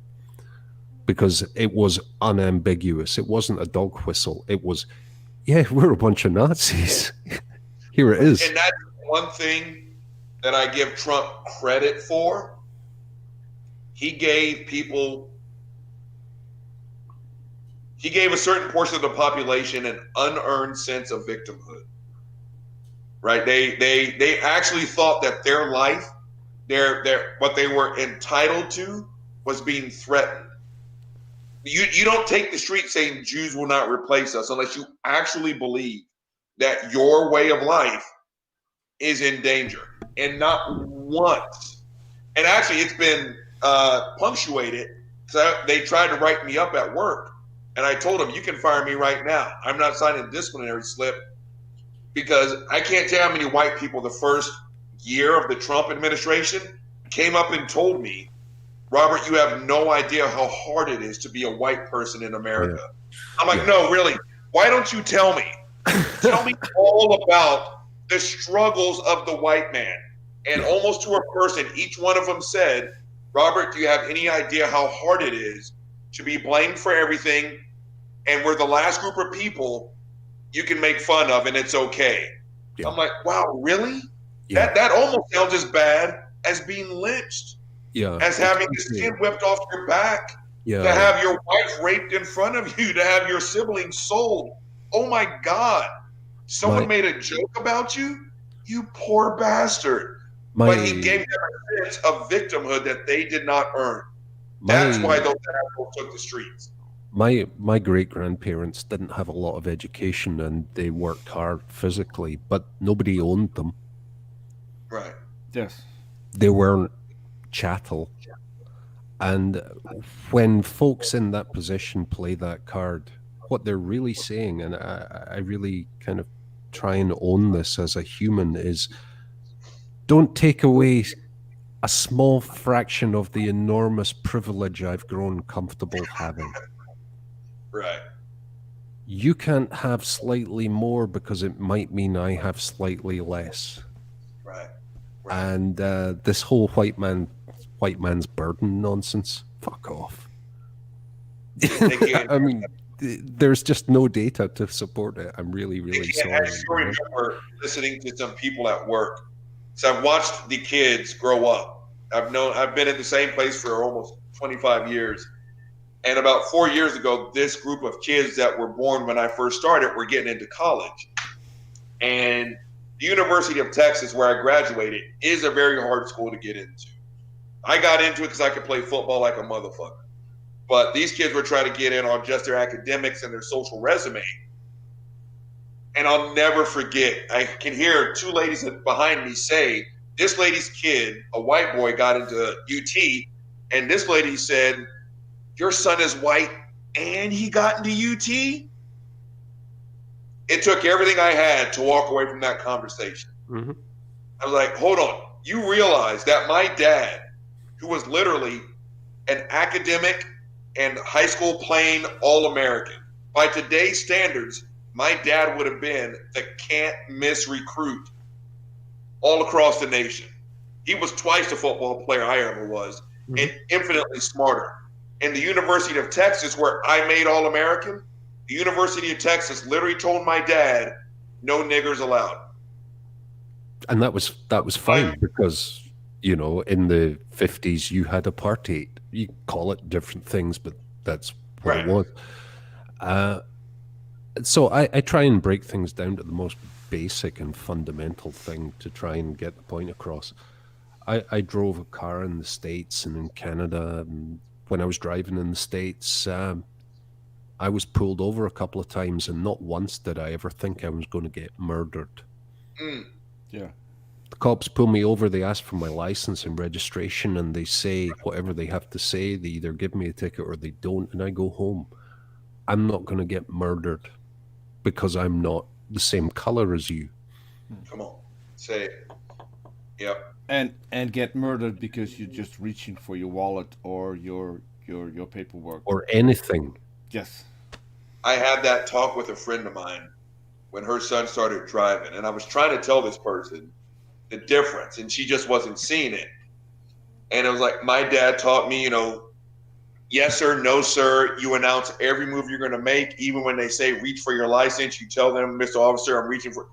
because it was unambiguous. It wasn't a dog whistle. It was, yeah, we're a bunch of Nazis. Here it is. And that's one thing that I give Trump credit for. He gave a certain portion of the population an unearned sense of victimhood. Right? They actually thought that their life, their what they were entitled to, was being threatened. You don't take the street saying Jews will not replace us unless you actually believe that your way of life is in danger. And not once. And actually, it's been punctuated. So they tried to write me up at work, and I told them, you can fire me right now. I'm not signing a disciplinary slip, because I can't tell how many white people the first year of the Trump administration came up and told me, Robert, you have no idea how hard it is to be a white person in America. Yeah. I'm like, no, really? Why don't you tell me? Tell me all about the struggles of the white man. And almost to a person, each one of them said, Robert, do you have any idea how hard it is to be blamed for everything? And we're the last group of people you can make fun of, and it's okay. Yeah. I'm like, wow, really? Yeah. That almost sounds as bad as being lynched. Yeah. As having the skin whipped off your back. Yeah. To have your wife raped in front of you, to have your siblings sold. Oh my God. Someone made a joke about you? You poor bastard. But he gave them a sense of victimhood that they did not earn. That's why those assholes took the streets. My great-grandparents didn't have a lot of education, and they worked hard physically, but nobody owned them. Right. Yes. They weren't chattel. And when folks in that position play that card, what they're really saying, and I really kind of try and own this as a human, is don't take away a small fraction of the enormous privilege I've grown comfortable having. Right. You can't have slightly more because it might mean I have slightly less. Right. And this whole white man's burden nonsense, fuck off. I mean, there's just no data to support it. I'm really sorry. I just remember listening to some people at work. So I've watched the kids grow up. I've been in the same place for almost 25 years. And about 4 years ago, this group of kids that were born when I first started were getting into college. And the University of Texas, where I graduated, is a very hard school to get into. I got into it because I could play football like a motherfucker. But these kids were trying to get in on just their academics and their social resume. And I'll never forget, I can hear 2 ladies behind me say, this lady's kid, a white boy, got into UT, and this lady said, your son is white and he got into UT? It took everything I had to walk away from that conversation. Mm-hmm. I was like, hold on. You realize that my dad, who was literally an academic and high school playing All-American, by today's standards, my dad would have been the can't miss recruit all across the nation. He was twice the football player I ever was, and infinitely smarter. In the University of Texas, where I made All-American, the University of Texas literally told my dad, no niggers allowed. And that was fine because, you know, in the 50s you had apartheid. You call it different things, but that's what it was. So I try and break things down to the most basic and fundamental thing to try and get the point across. I drove a car in the States and in Canada, and when I was driving in the States, I was pulled over a couple of times, and not once did I ever think I was going to get murdered. Mm. Yeah. The cops pull me over, they ask for my license and registration, and they say whatever they have to say. They either give me a ticket or they don't, and I go home. I'm not going to get murdered because I'm not the same color as you. Come on, say it. Yep. And get murdered because you're just reaching for your wallet or your paperwork. Or anything. Yes. I had that talk with a friend of mine when her son started driving, and I was trying to tell this person the difference, and she just wasn't seeing it. And it was like, my dad taught me, yes sir, no sir. You announce every move you're going to make, even when they say reach for your license. You tell them, Mr. Officer, I'm reaching for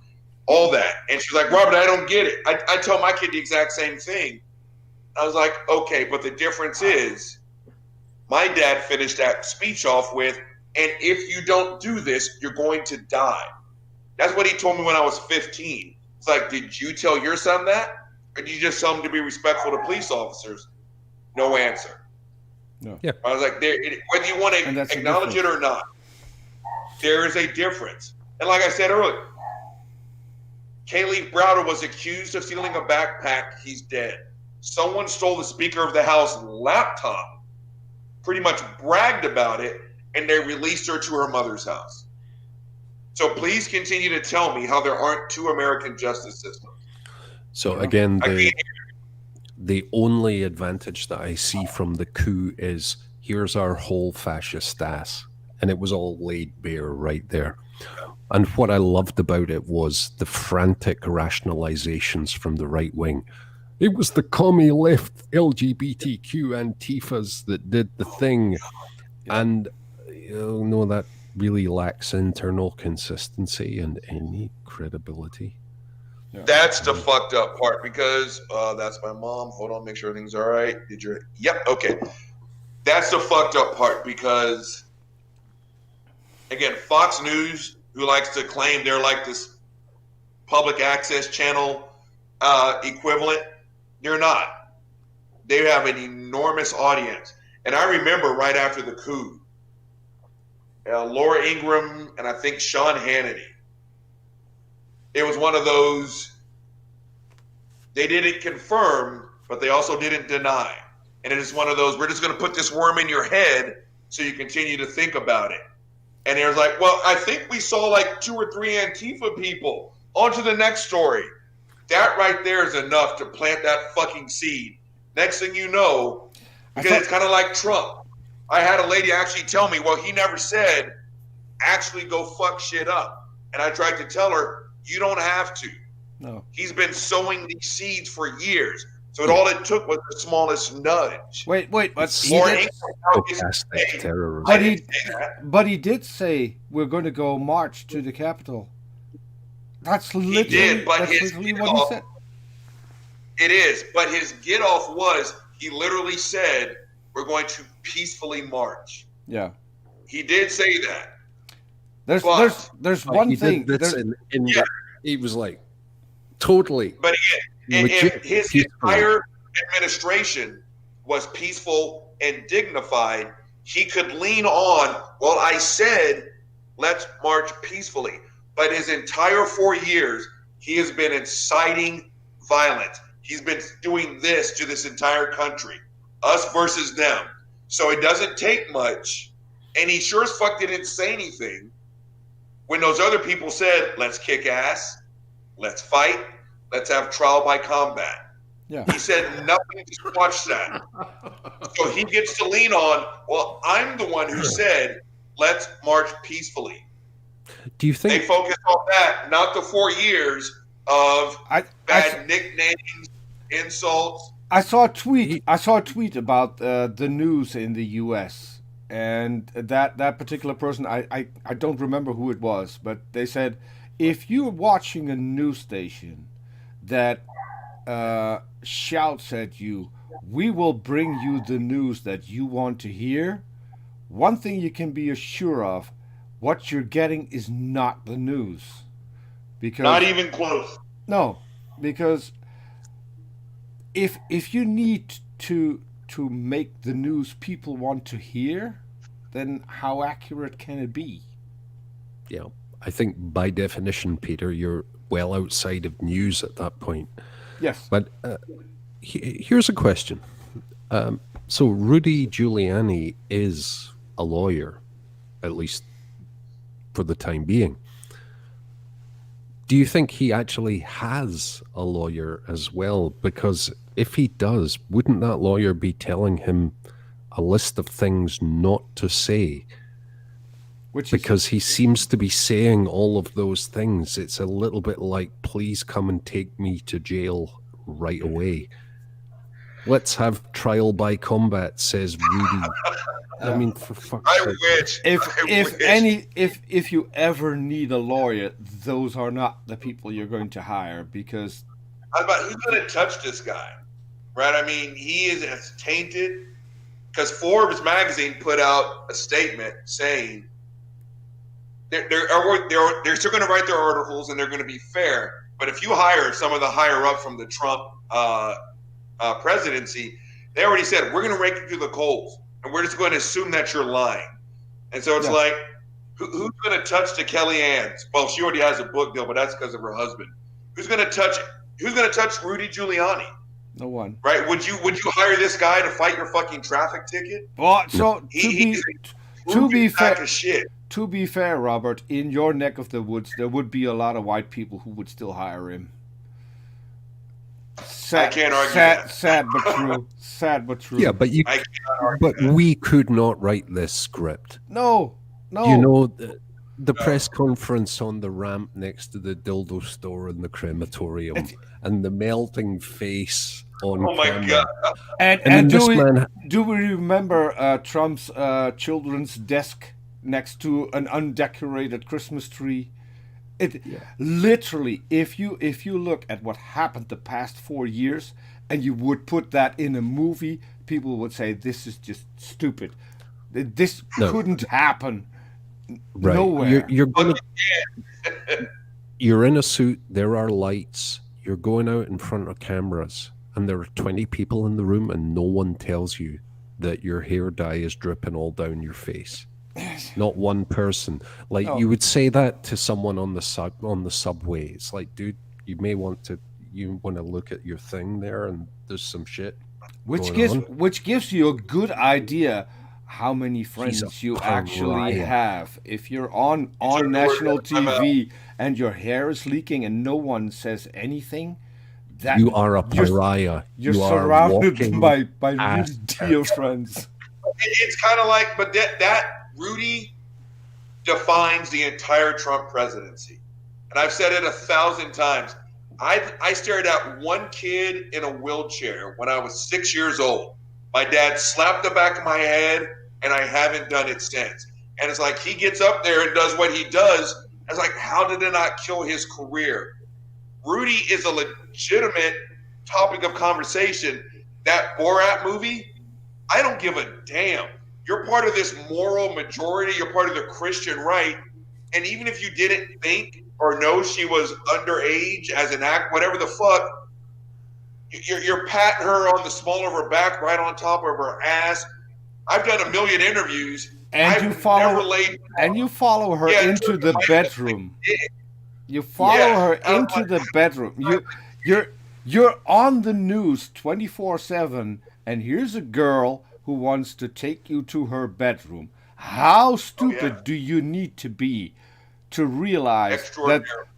all that. And she's like, Robert, I don't get it. I tell my kid the exact same thing. I was like, okay, but the difference is my dad finished that speech off with, and if you don't do this, you're going to die. That's what he told me when I was 15. It's like, did you tell your son that? Or did you just tell him to be respectful to police officers? No answer. No. Yeah. I was like, whether you want to acknowledge it or not, there is a difference. And like I said earlier, Kaylee Browder was accused of stealing a backpack. He's dead. Someone stole the Speaker of the House laptop, pretty much bragged about it, and they released her to her mother's house. So please continue to tell me how there aren't two American justice systems. So again, the only advantage that I see from the coup is here's our whole fascist ass. And it was all laid bare right there. And what I loved about it was the frantic rationalizations from the right wing. It was the commie left LGBTQ Antifas that did the thing. And no, that really lacks internal consistency and any credibility. Yeah. That's the fucked up part, because that's my mom. Hold on, make sure everything's all right. Yep, okay. That's the fucked up part, because again, Fox News, who likes to claim they're like this public access channel equivalent, they're not. They have an enormous audience. And I remember right after the coup, Laura Ingraham and I think Sean Hannity, it was one of those, they didn't confirm, but they also didn't deny. And it is one of those, we're just going to put this worm in your head so you continue to think about it. And it was like, well, I think we saw like 2 or 3 Antifa people. On to the next story. That right there is enough to plant that fucking seed. Next thing you know, because it's kind of like Trump. I had a lady actually tell me, well, he never said, actually go fuck shit up. And I tried to tell her, you don't have to. No. He's been sowing these seeds for years. So all it took was the smallest nudge. Wait, but he did say we're going to go march to the Capitol. That's literally, what he said. It is, but his get off was, he literally said, we're going to peacefully march. Yeah. He did say that. There's one thing. He was like, totally. But if his entire administration was peaceful and dignified, he could lean on, well, I said, let's march peacefully. But his entire 4 years, he has been inciting violence. He's been doing this to this entire country, us versus them. So it doesn't take much. And he sure as fuck didn't say anything when those other people said, let's kick ass, let's fight, let's have trial by combat. Yeah. He said nothing to watch that. So he gets to lean on, well, I'm the one who said, let's march peacefully. Do you think they focus on that, not the 4 years of bad nicknames, insults? I saw a tweet about the news in the U.S. and that particular person, I don't remember who it was, but they said, if you're watching a news station that shouts at you, we will bring you the news that you want to hear, one thing you can be assured of, what you're getting is not the news. Because Not even close. no, because if you need to make the news people want to hear, then how accurate can it be? Yeah, I think by definition, Peter, you're well outside of news at that point. Yes. But here's a question. So Rudy Giuliani is a lawyer, at least for the time being. Do you think he actually has a lawyer as well? Because if he does, wouldn't that lawyer be telling him a list of things not to say? Because he seems to be saying all of those things. It's a little bit like, please come and take me to jail right away. Let's have trial by combat, says Rudy. I mean, for fuck's sake. Wish. If you ever need a lawyer, those are not the people you're going to hire, because who's going to touch this guy, right? I mean, he is as tainted, because Forbes magazine put out a statement saying they're still going to write their articles and they're going to be fair, but if you hire some of the higher up from the Trump presidency, they already said, we're going to rake you through the coals, and we're just going to assume that you're lying. And so it's like, who's going to touch the Kellyanne's? Well, she already has a book deal, but that's because of her husband. Who's going to touch Rudy Giuliani? No one. Right? Would you hire this guy to fight your fucking traffic ticket? Well, so to be fair, Robert, in your neck of the woods, there would be a lot of white people who would still hire him. I can't argue that. Sad but true. Sad but true. Yeah, but we could not write this script. No. You know, the press conference on the ramp next to the dildo store in the crematorium, and the melting face on oh my camera. God. And do we remember Trump's children's desk next to an undecorated Christmas tree? Literally, if you look at what happened the past 4 years, and you would put that in a movie, people would say this is just stupid. This couldn't happen. Right. Nowhere. You're in a suit. There are lights. You're going out in front of cameras, and there are 20 people in the room, and no one tells you that your hair dye is dripping all down your face. Not one person. Like you would say that to someone on the subway. It's like, dude, you want to look at your thing there, and there's some shit. Which gives you a good idea how many friends you actually have. If you're on national TV and your hair is leaking and no one says anything, that you are a pariah. You're surrounded by really dear friends. It's kind of like, but that Rudy defines the entire Trump presidency. And I've said it 1,000 times. I stared at one kid in a wheelchair when I was 6 years old. My dad slapped the back of my head, and I haven't done it since. And it's like he gets up there and does what he does. It's like, how did it not kill his career? Rudy is a legitimate topic of conversation. That Borat movie, I don't give a damn. You're part of this moral majority. You're part of the Christian right. And even if you didn't think or know she was underage as an act, whatever the fuck, you're patting her on the small of her back, right on top of her ass. I've done a million interviews. And you follow her into the bedroom. You follow her into the bedroom. You're on the news 24/7, and here's a girl who wants to take you to her bedroom. How stupid do you need to be to realize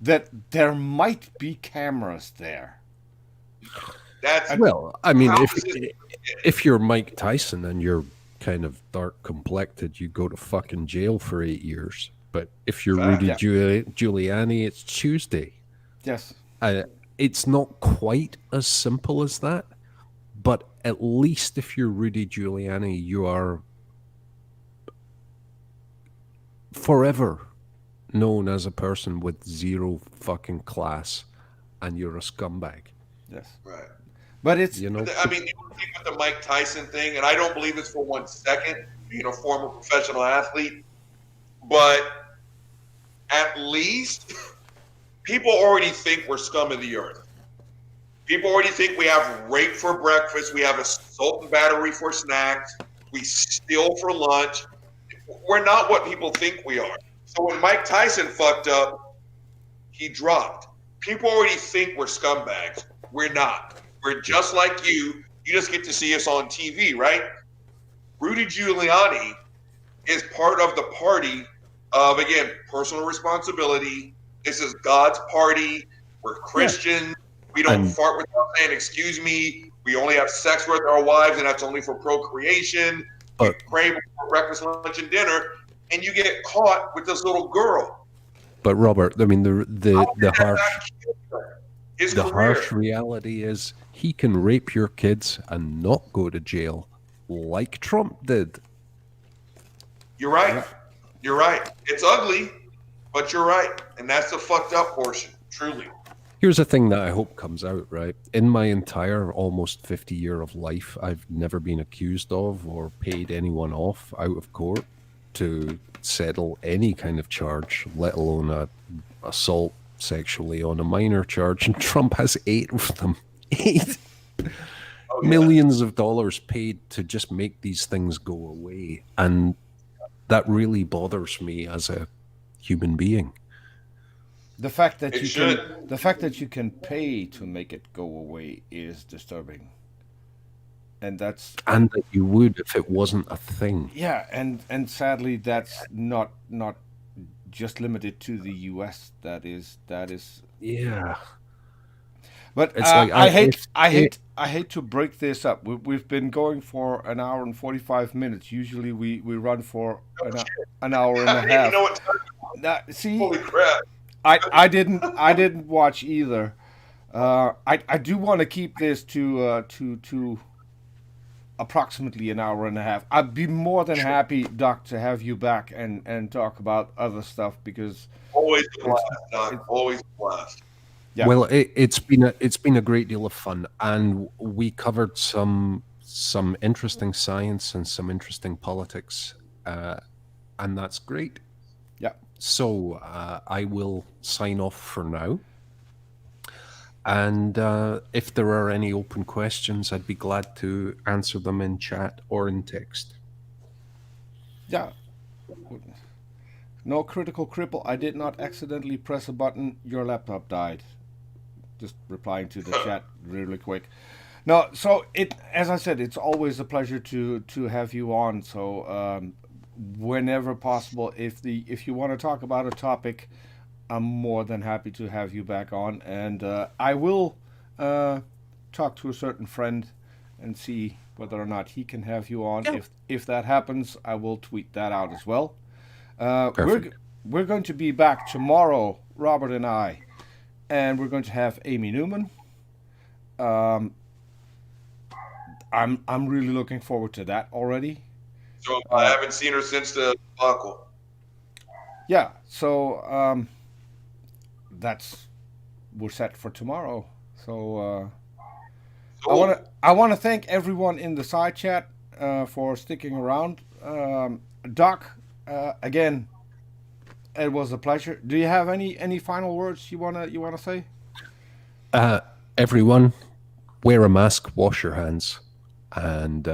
that there might be cameras there? Well, I mean, if you're Mike Tyson and you're kind of dark complected, you go to fucking jail for 8 years. But if you're Rudy Giuliani, it's Tuesday. Yes. It's not quite as simple as that, but at least if you're Rudy Giuliani, you are forever known as a person with zero fucking class, and you're a scumbag. Yes. Right. But it's, I mean, the thing with the Mike Tyson thing, and I don't believe this for 1 second, being a former professional athlete, but at least people already think we're scum of the earth. People already think we have rape for breakfast, we have assault and battery for snacks, we steal for lunch. We're not what people think we are. So when Mike Tyson fucked up, he dropped. People already think we're scumbags. We're not. We're just like you. You just get to see us on TV, right? Rudy Giuliani is part of the party of, again, personal responsibility. This is God's party. We're Christians. We don't fart without saying, excuse me. We only have sex with our wives, and that's only for procreation. We pray before breakfast, lunch, and dinner, and you get caught with this little girl. But Robert, I mean, the harsh reality is he can rape your kids and not go to jail like Trump did. You're right. You're right. It's ugly, but you're right. And that's the fucked up portion, truly. Here's a thing that I hope comes out, right? In my entire almost 50 year of life, I've never been accused of or paid anyone off out of court to settle any kind of charge, let alone a assault sexually on a minor charge. And Trump has 8 of them. 8. Millions of dollars paid to just make these things go away. And that really bothers me as a human being. The fact that you can pay to make it go away is disturbing. And that you would if it wasn't a thing. Yeah, and sadly that's not just limited to the US. That is yeah. But it's like I hate to break this up. We've been going for an hour and 45 minutes. Usually we run for an hour and a half. You know what time? See, holy crap. I didn't watch either. I do want to keep this to approximately an hour and a half. I'd be more than happy, Doc, to have you back and talk about other stuff because always a blast, Doc. Always a blast. Yeah. Well, it's been a great deal of fun, and we covered some interesting science and some interesting politics, and that's great. Yeah. So I will sign off for now. And if there are any open questions, I'd be glad to answer them in chat or in text. Yeah. No critical cripple. I did not accidentally press a button. Your laptop died. Just replying to the chat really quick. No, so as I said, it's always a pleasure to have you on. So whenever possible, if you want to talk about a topic, I'm more than happy to have you back on, and I will talk to a certain friend and see whether or not he can have you on. Yeah. If that happens, I will tweet that out as well. We're going to be back tomorrow, Robert and I, and we're going to have Amy Newman. I'm really looking forward to that already. So I haven't seen her since the debacle. Yeah, so we're set for tomorrow. So I want to thank everyone in the side chat for sticking around. Doc, again, it was a pleasure. Do you have any final words you wanna say? Everyone, wear a mask, wash your hands, and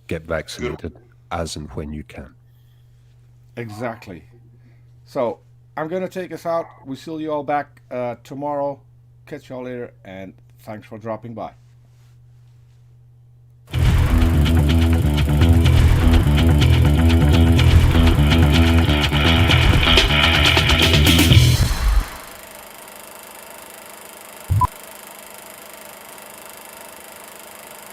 get vaccinated as and when you can. Exactly. So I'm going to take us out. We see you all back tomorrow. Catch y'all later, and thanks for dropping by.